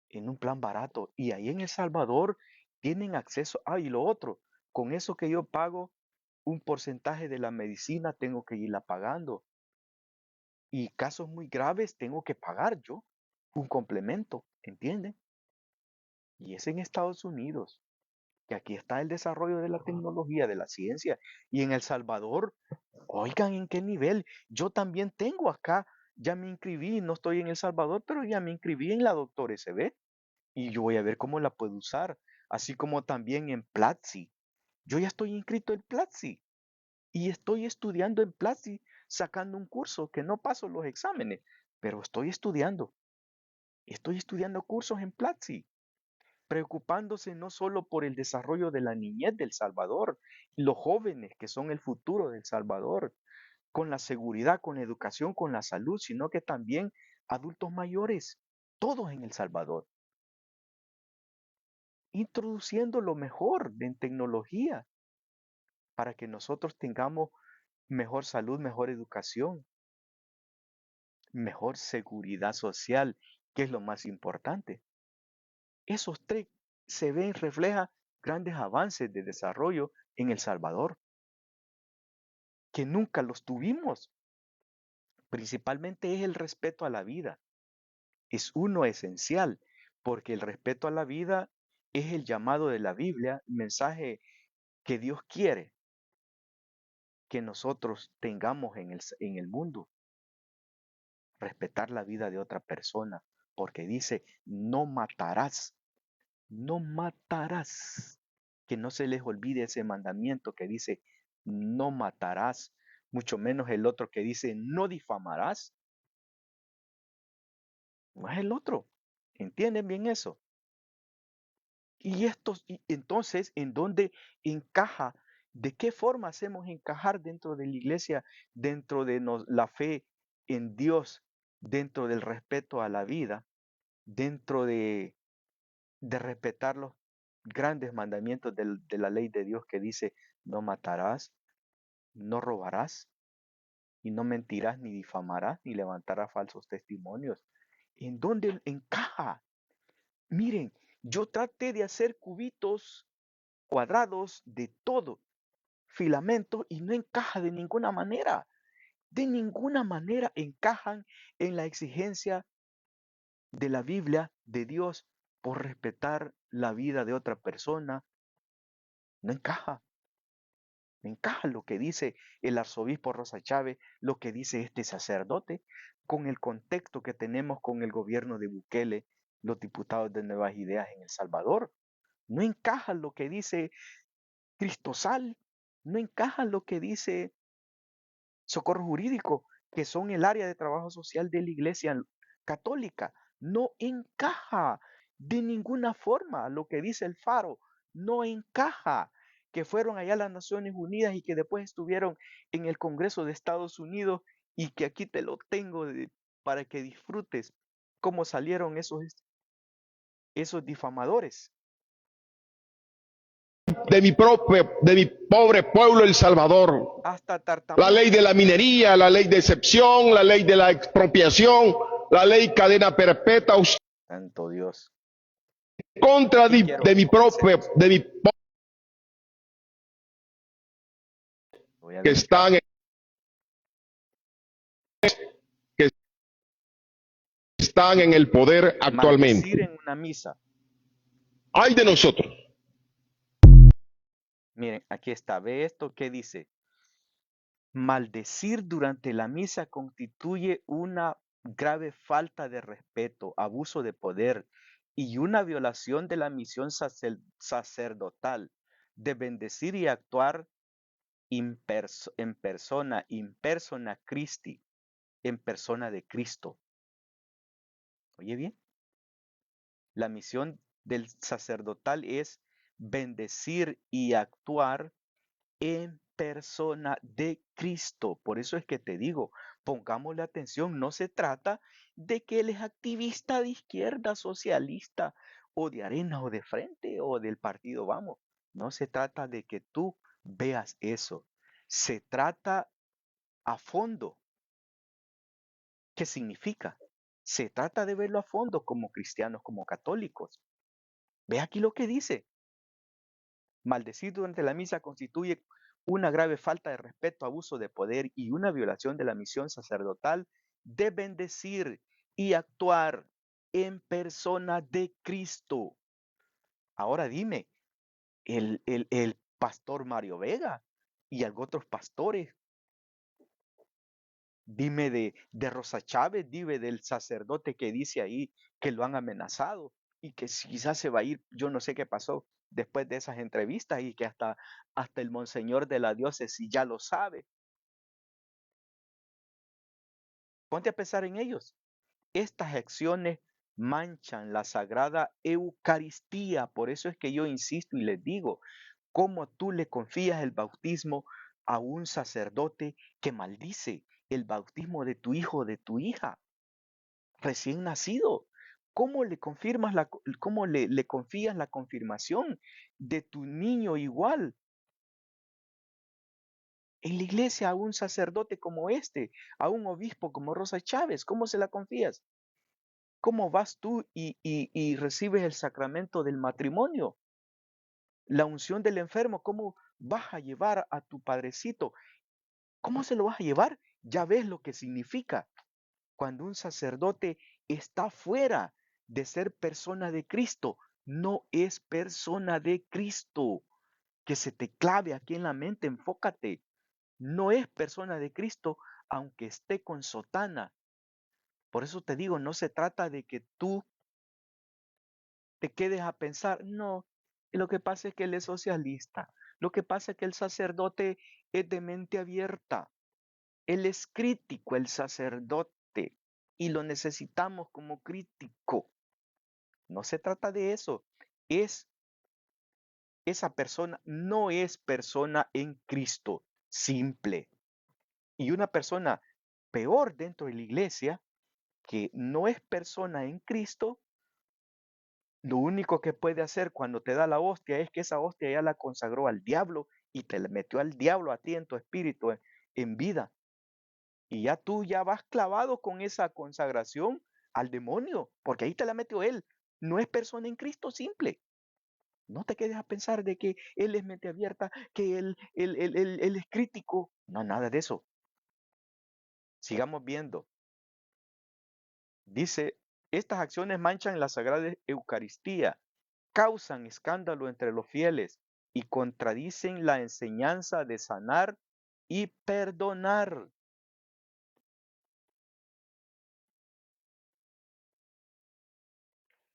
En un plan barato. Y ahí en El Salvador tienen acceso. Y lo otro, con eso que yo pago, un porcentaje de la medicina tengo que irla pagando. Y casos muy graves tengo que pagar yo un complemento, ¿entienden? Y es en Estados Unidos, que aquí está el desarrollo de la tecnología, de la ciencia. Y en El Salvador, oigan en qué nivel. Yo también tengo acá, ya me inscribí, no estoy en El Salvador, pero ya me inscribí en la Doctor SB. Y yo voy a ver cómo la puedo usar. Así como también en Platzi. Yo ya estoy inscrito en Platzi. Y estoy estudiando en Platzi, sacando un curso que no paso los exámenes, pero estoy estudiando. Estoy estudiando cursos en Platzi, preocupándose no solo por el desarrollo de la niñez del Salvador, los jóvenes que son el futuro del Salvador, con la seguridad, con la educación, con la salud, sino que también adultos mayores, todos en El Salvador. introduciendo lo mejor en tecnología para que nosotros tengamos mejor salud, mejor educación, mejor seguridad social, que es lo más importante. Esos tres se ven, reflejan grandes avances de desarrollo en El Salvador, que nunca los tuvimos. Principalmente es el respeto a la vida. Es uno esencial, porque el respeto a la vida es el llamado de la Biblia, el mensaje que Dios quiere que nosotros tengamos en el mundo. Respetar la vida de otra persona, porque dice, no matarás, no matarás. Que no se les olvide ese mandamiento que dice, no matarás, mucho menos el otro que dice, no difamarás. No es el otro. ¿Entienden bien eso? Y entonces, ¿en dónde encaja? ¿De qué forma hacemos encajar dentro de la iglesia, dentro de la fe en Dios, dentro del respeto a la vida, dentro de respetar los grandes mandamientos de la ley de Dios que dice, no matarás, no robarás, y no mentirás, ni difamarás, ni levantarás falsos testimonios? ¿En dónde encaja? Miren, yo traté de hacer cubitos cuadrados de todo, filamento, y no encaja de ninguna manera. De ninguna manera encajan en la exigencia de la Biblia de Dios por respetar la vida de otra persona. No encaja. No encaja lo que dice el arzobispo Rosa Chávez, lo que dice este sacerdote, con el contexto que tenemos con el gobierno de Bukele, los diputados de Nuevas Ideas en El Salvador. No encaja lo que dice Cristosal, no encaja lo que dice Socorro Jurídico, que son el área de trabajo social de la Iglesia Católica. No encaja de ninguna forma lo que dice el Faro. No encaja que fueron allá a las Naciones Unidas y que después estuvieron en el Congreso de Estados Unidos, y que aquí te lo tengo para que disfrutes cómo salieron esos difamadores. De mi pobre pueblo El Salvador. Hasta La ley de la minería, la ley de excepción, la ley de la expropiación, la ley cadena perpetua. Santo Dios. Contra de mi que están en el poder actualmente. Maldecir en una misa. Ay de nosotros. Miren, aquí está. Ve esto que dice. Maldecir durante la misa constituye una grave falta de respeto, abuso de poder y una violación de la misión sacerdotal de bendecir y actuar en persona Christi, en persona de Cristo. Oye bien, la misión del sacerdotal es bendecir y actuar en persona de Cristo. Por eso es que te digo, pongámosle atención, no se trata de que él es activista de izquierda, socialista, o de Arena, o de Frente, o del partido Vamos. No se trata de que tú veas eso. Se trata a fondo. ¿Qué significa? Se trata de verlo a fondo como cristianos, como católicos. Ve aquí lo que dice. Maldecir durante la misa constituye una grave falta de respeto, abuso de poder y una violación de la misión sacerdotal de bendecir y actuar en persona de Cristo. Ahora dime, el pastor Mario Vega y otros pastores, dime de Rosa Chávez, dime del sacerdote que dice ahí que lo han amenazado y que quizás se va a ir, yo no sé qué pasó después de esas entrevistas, y que hasta el monseñor de la diócesis ya lo sabe. Ponte a pensar en ellos. Estas acciones manchan la sagrada Eucaristía. Por eso es que yo insisto y les digo, ¿cómo tú le confías el bautismo a un sacerdote que maldice el bautismo de tu hijo o de tu hija recién nacido? ¿Cómo le confirmas cómo le confías la confirmación de tu niño igual en la iglesia a un sacerdote como este, a un obispo como Rosa Chávez? ¿Cómo se la confías? ¿Cómo vas tú y recibes el sacramento del matrimonio? La unción del enfermo, ¿cómo vas a llevar a tu padrecito? ¿Cómo se lo vas a llevar? Ya ves lo que significa cuando un sacerdote está fuera de ser persona de Cristo. No es persona de Cristo. Que se te clave aquí en la mente, enfócate. No es persona de Cristo aunque esté con sotana. Por eso te digo, no se trata de que tú te quedes a pensar, no, lo que pasa es que él es socialista. Lo que pasa es que el sacerdote es de mente abierta. Él es crítico, el sacerdote, y lo necesitamos como crítico. No se trata de eso. Esa persona no es persona en Cristo, simple. Y una persona peor dentro de la iglesia, que no es persona en Cristo, lo único que puede hacer cuando te da la hostia es que esa hostia ya la consagró al diablo y te le metió al diablo a ti en tu espíritu en vida. Y ya tú ya vas clavado con esa consagración al demonio, porque ahí te la metió él. No es persona en Cristo simple. No te quedes a pensar de que él es mente abierta, que él es crítico. No, nada de eso. Sigamos viendo. Dice, estas acciones manchan la Sagrada Eucaristía, causan escándalo entre los fieles y contradicen la enseñanza de sanar y perdonar.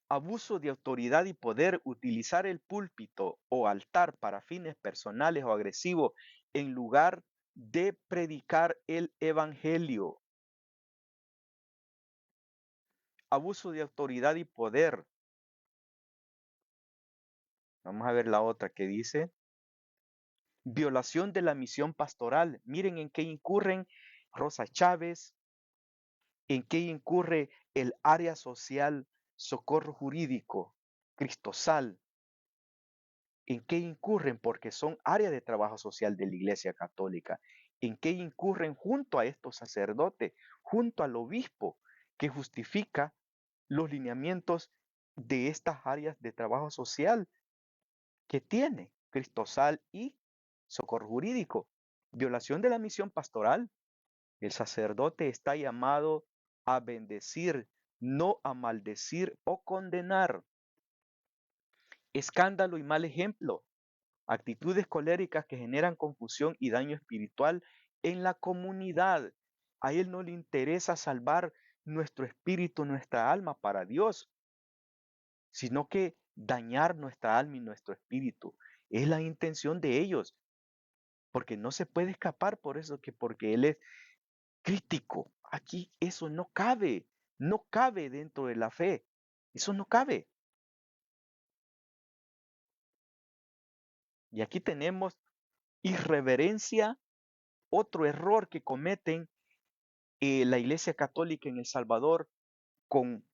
Abuso de autoridad y poder, utilizar el púlpito o altar para fines personales o agresivos en lugar de predicar el evangelio. Abuso de autoridad y poder. Vamos a ver la otra que dice. Violación de la misión pastoral. Miren en qué incurren Rosa Chávez, en qué incurre el área social Socorro Jurídico, Cristosal. ¿En qué incurren? Porque son área de trabajo social de la Iglesia Católica. ¿En qué incurren junto a estos sacerdotes, junto al obispo, que justifica los lineamientos de estas áreas de trabajo social que tiene Cristosal y Socorro Jurídico? Violación de la misión pastoral. El sacerdote está llamado a bendecir, no a maldecir o condenar. Escándalo y mal ejemplo. Actitudes coléricas que generan confusión y daño espiritual en la comunidad. A él no le interesa salvar nuestro espíritu, nuestra alma para Dios, sino que dañar nuestra alma y nuestro espíritu. Es la intención de ellos, porque no se puede escapar por eso, que porque él es crítico. Aquí eso no cabe, no cabe dentro de la fe. Eso no cabe. Y aquí tenemos irreverencia, otro error que cometen la Iglesia Católica en El Salvador con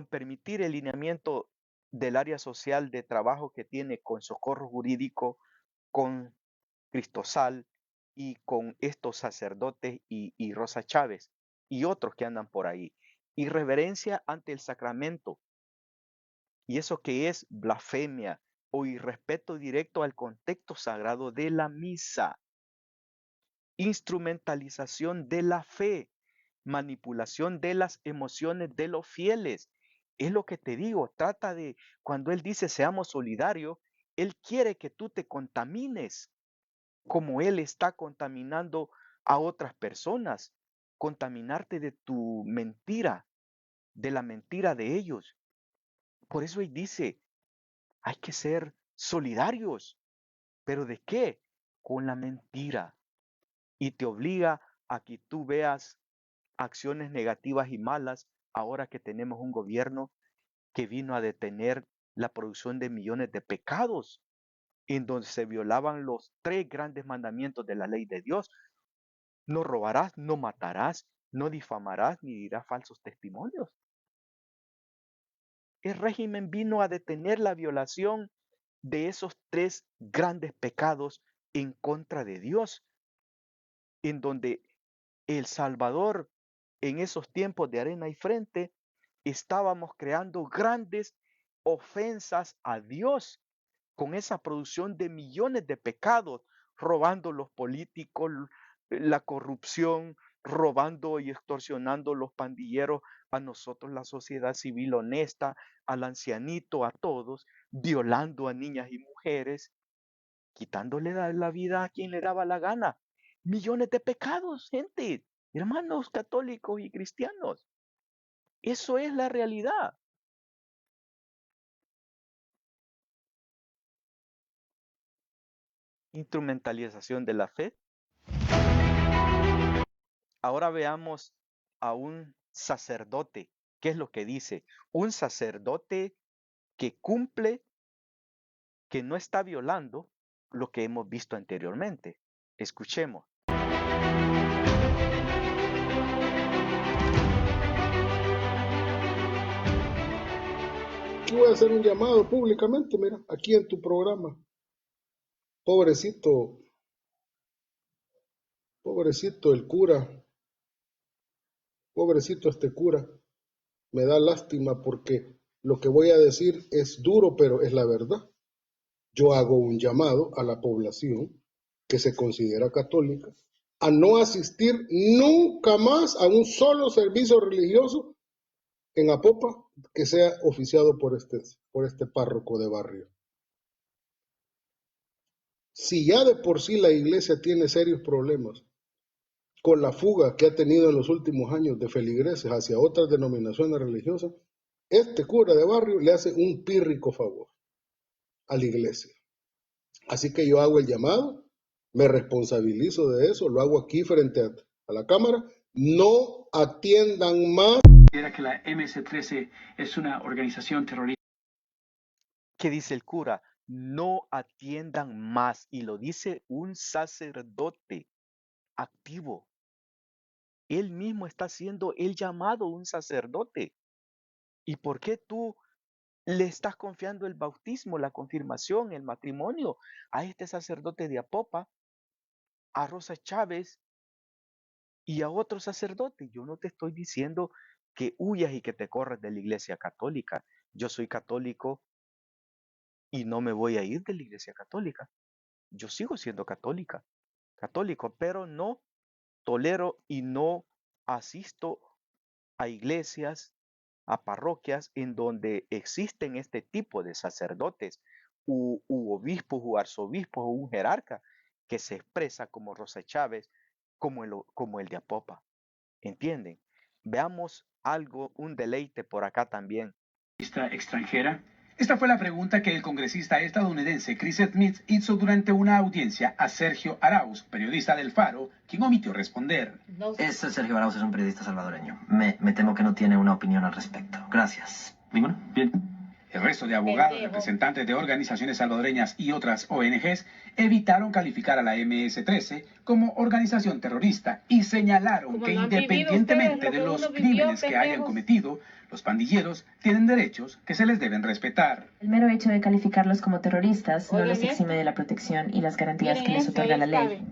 permitir el lineamiento del área social de trabajo que tiene con Socorro Jurídico, con Cristosal y con estos sacerdotes y Rosa Chávez y otros que andan por ahí. Irreverencia ante el sacramento. ¿Y eso qué es? Blasfemia o irrespeto directo al contexto sagrado de la misa. Instrumentalización de la fe, manipulación de las emociones de los fieles. Es lo que te digo, trata de, cuando él dice seamos solidarios, él quiere que tú te contamines como él está contaminando a otras personas, contaminarte de tu mentira, de la mentira de ellos. Por eso él dice, hay que ser solidarios. ¿Pero de qué? Con la mentira. Y te obliga a que tú veas acciones negativas y malas ahora que tenemos un gobierno que vino a detener la producción de millones de pecados, en donde se violaban los 3 grandes mandamientos de la ley de Dios. No robarás, no matarás, no difamarás, ni dirás falsos testimonios. el régimen vino a detener la violación de esos 3 grandes pecados en contra de Dios, en donde El Salvador, en esos tiempos de arena y frente, estábamos creando grandes ofensas a Dios con esa producción de millones de pecados, robando los políticos, la corrupción, robando y extorsionando los pandilleros, a nosotros la sociedad civil honesta, al ancianito, a todos, violando a niñas y mujeres, quitándole la vida a quien le daba la gana. Millones de pecados, gente, hermanos católicos y cristianos. Eso es la realidad. Instrumentalización de la fe. Ahora veamos a un sacerdote. ¿Qué es lo que dice? Un sacerdote que cumple, que no está violando lo que hemos visto anteriormente. Escuchemos. Aquí voy a hacer un llamado públicamente, mira, aquí en tu programa. Pobrecito el cura, pobrecito este cura. Me da lástima porque lo que voy a decir es duro, pero es la verdad. Yo hago un llamado a la población que se considera católica a no asistir nunca más a un solo servicio religioso en Apopa que sea oficiado por este párroco de barrio. Si ya de por sí la iglesia tiene serios problemas con la fuga que ha tenido en los últimos años de feligreses hacia otras denominaciones religiosas, este cura de barrio le hace un pírrico favor a la iglesia. Así que yo hago el llamado, me responsabilizo de eso, lo hago aquí frente a la cámara, no atiendan más. Era que la MS-13 es una organización terrorista. ¿Qué dice el cura? No atiendan más, y lo dice un sacerdote activo. Él mismo está haciendo el llamado, un sacerdote. ¿Y por qué tú le estás confiando el bautismo, la confirmación, el matrimonio a este sacerdote de Apopa, a Rosa Chávez y a otro sacerdote? Yo no te estoy diciendo que huyas y que te corras de la iglesia católica. Yo soy católico y no me voy a ir de la iglesia católica. Yo sigo siendo católico, pero no tolero y no asisto a iglesias, a parroquias en donde existen este tipo de sacerdotes u obispos u arzobispos o un jerarca que se expresa como Rosa Chávez, como el de Apopa. ¿Entienden? Veamos algo, un deleite por acá también. Extranjera. Esta fue la pregunta que el congresista estadounidense Chris Smith hizo durante una audiencia a Sergio Arauz, periodista del Faro, quien omitió responder. Ese Sergio Arauz es un periodista salvadoreño. Me temo que no tiene una opinión al respecto. Gracias. ¿Ninguno? Bien. El resto de abogados, representantes de organizaciones salvadoreñas y otras ONGs evitaron calificar a la MS-13 como organización terrorista y señalaron que independientemente de los crímenes que hayan cometido, los pandilleros tienen derechos que se les deben respetar. El mero hecho de calificarlos como terroristas no los exime de la protección y las garantías que les otorga la ley.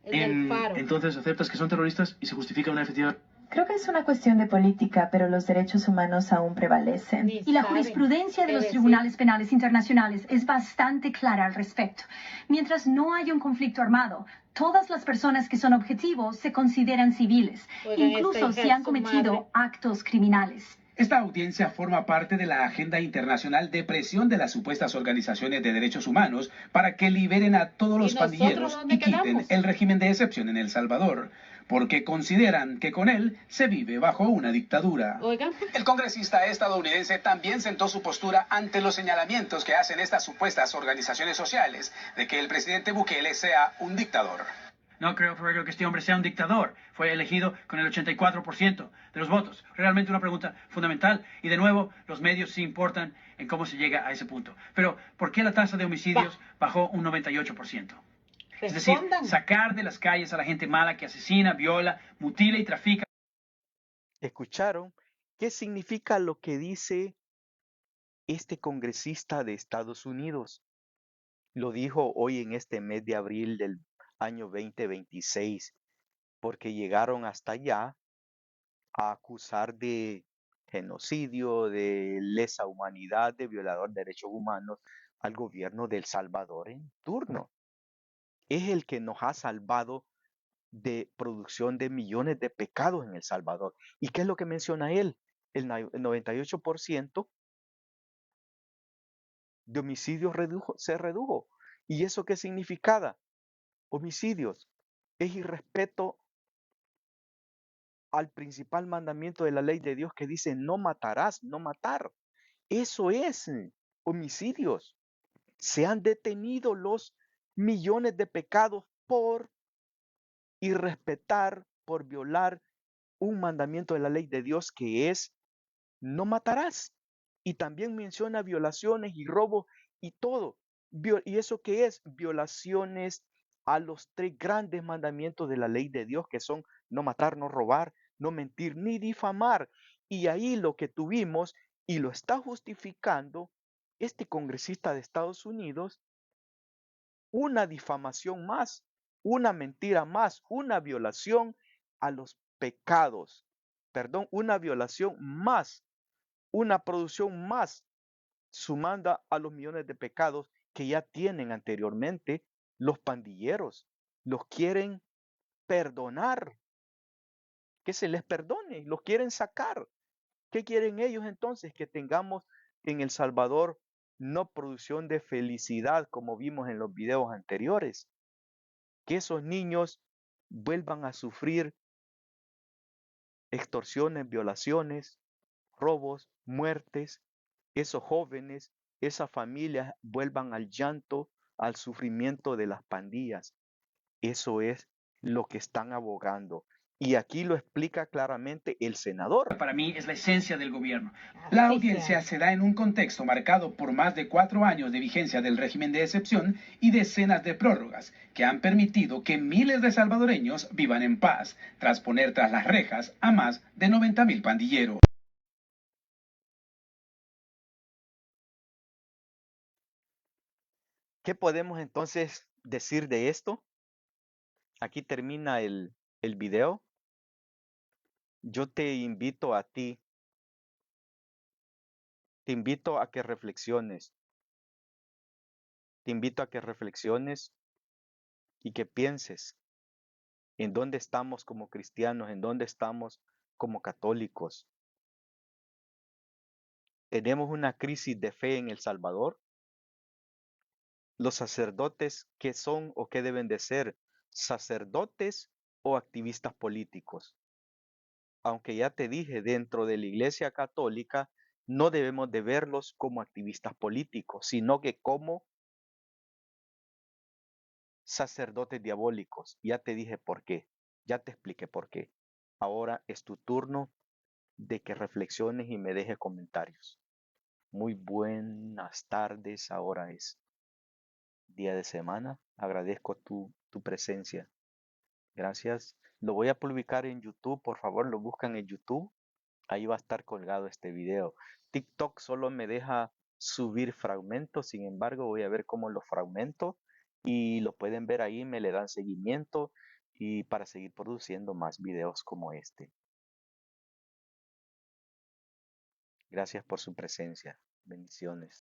Entonces, ¿aceptas que son terroristas y se justifica una efectiva? Creo que es una cuestión de política, pero los derechos humanos aún prevalecen. Y la jurisprudencia de los tribunales penales internacionales es bastante clara al respecto. Mientras no haya un conflicto armado, todas las personas que son objetivos se consideran civiles, incluso si han cometido actos criminales. Esta audiencia forma parte de la agenda internacional de presión de las supuestas organizaciones de derechos humanos para que liberen a todos los pandilleros y quiten el régimen de excepción en El Salvador, porque consideran que con él se vive bajo una dictadura. El congresista estadounidense también sentó su postura ante los señalamientos que hacen estas supuestas organizaciones sociales de que el presidente Bukele sea un dictador. No creo, Ferrero, que este hombre sea un dictador. Fue elegido con el 84% de los votos. Realmente una pregunta fundamental. Y de nuevo, los medios sí importan en cómo se llega a ese punto. Pero, ¿por qué la tasa de homicidios bajó un 98%? Es decir, sacar de las calles a la gente mala que asesina, viola, mutila y trafica. ¿Escucharon? ¿Qué significa lo que dice este congresista de Estados Unidos? Lo dijo hoy en este mes de abril del año 2026, porque llegaron hasta allá a acusar de genocidio, de lesa humanidad, de violador de derechos humanos al gobierno de El Salvador en turno. Es el que nos ha salvado de producción de millones de pecados en El Salvador. ¿Y qué es lo que menciona él? El 98% de homicidios se redujo. ¿Y eso qué significaba? Homicidios es irrespeto al principal mandamiento de la ley de Dios que dice no matarás, no matar. Eso es homicidios. Se han detenido los millones de pecados por irrespetar, por violar un mandamiento de la ley de Dios que es no matarás. Y también menciona violaciones y robo y todo. ¿Y eso qué es? Violaciones a los 3 grandes mandamientos de la ley de Dios, que son no matar, no robar, no mentir, ni difamar. Y ahí lo que tuvimos, y lo está justificando este congresista de Estados Unidos, una difamación más, una mentira más, una violación a los pecados. Perdón, una violación más, una producción más, sumando a los millones de pecados que ya tienen anteriormente los pandilleros. Los quieren perdonar, que se les perdone, los quieren sacar. ¿Qué quieren ellos entonces? Que tengamos en El Salvador no producción de felicidad como vimos en los videos anteriores. Que esos niños vuelvan a sufrir extorsiones, violaciones, robos, muertes, esos jóvenes, esas familias vuelvan al llanto, al sufrimiento de las pandillas. Eso es lo que están abogando. Y aquí lo explica claramente el senador. Para mí es la esencia del gobierno. La audiencia se da en un contexto marcado por más de 4 años de vigencia del régimen de excepción y decenas de prórrogas que han permitido que miles de salvadoreños vivan en paz, tras poner tras las rejas a más de 90,000 pandilleros. ¿Qué podemos entonces decir de esto? Aquí termina el video. Yo te invito a ti, te invito a que reflexiones. Te invito a que reflexiones y que pienses en dónde estamos como cristianos, en dónde estamos como católicos. Tenemos una crisis de fe en El Salvador. Los sacerdotes, ¿qué son o qué deben de ser? ¿Sacerdotes o activistas políticos? Aunque ya te dije, dentro de la Iglesia Católica no debemos de verlos como activistas políticos, sino que como sacerdotes diabólicos. Ya te dije por qué, ya te expliqué por qué. Ahora es tu turno de que reflexiones y me dejes comentarios. Muy buenas tardes, ahora es día de semana. Agradezco tu presencia. Gracias. Lo voy a publicar en YouTube, por favor, lo buscan en YouTube. Ahí va a estar colgado este video. TikTok solo me deja subir fragmentos, sin embargo, voy a ver cómo los fragmento y lo pueden ver ahí, me le dan seguimiento y para seguir produciendo más videos como este. Gracias por su presencia. Bendiciones.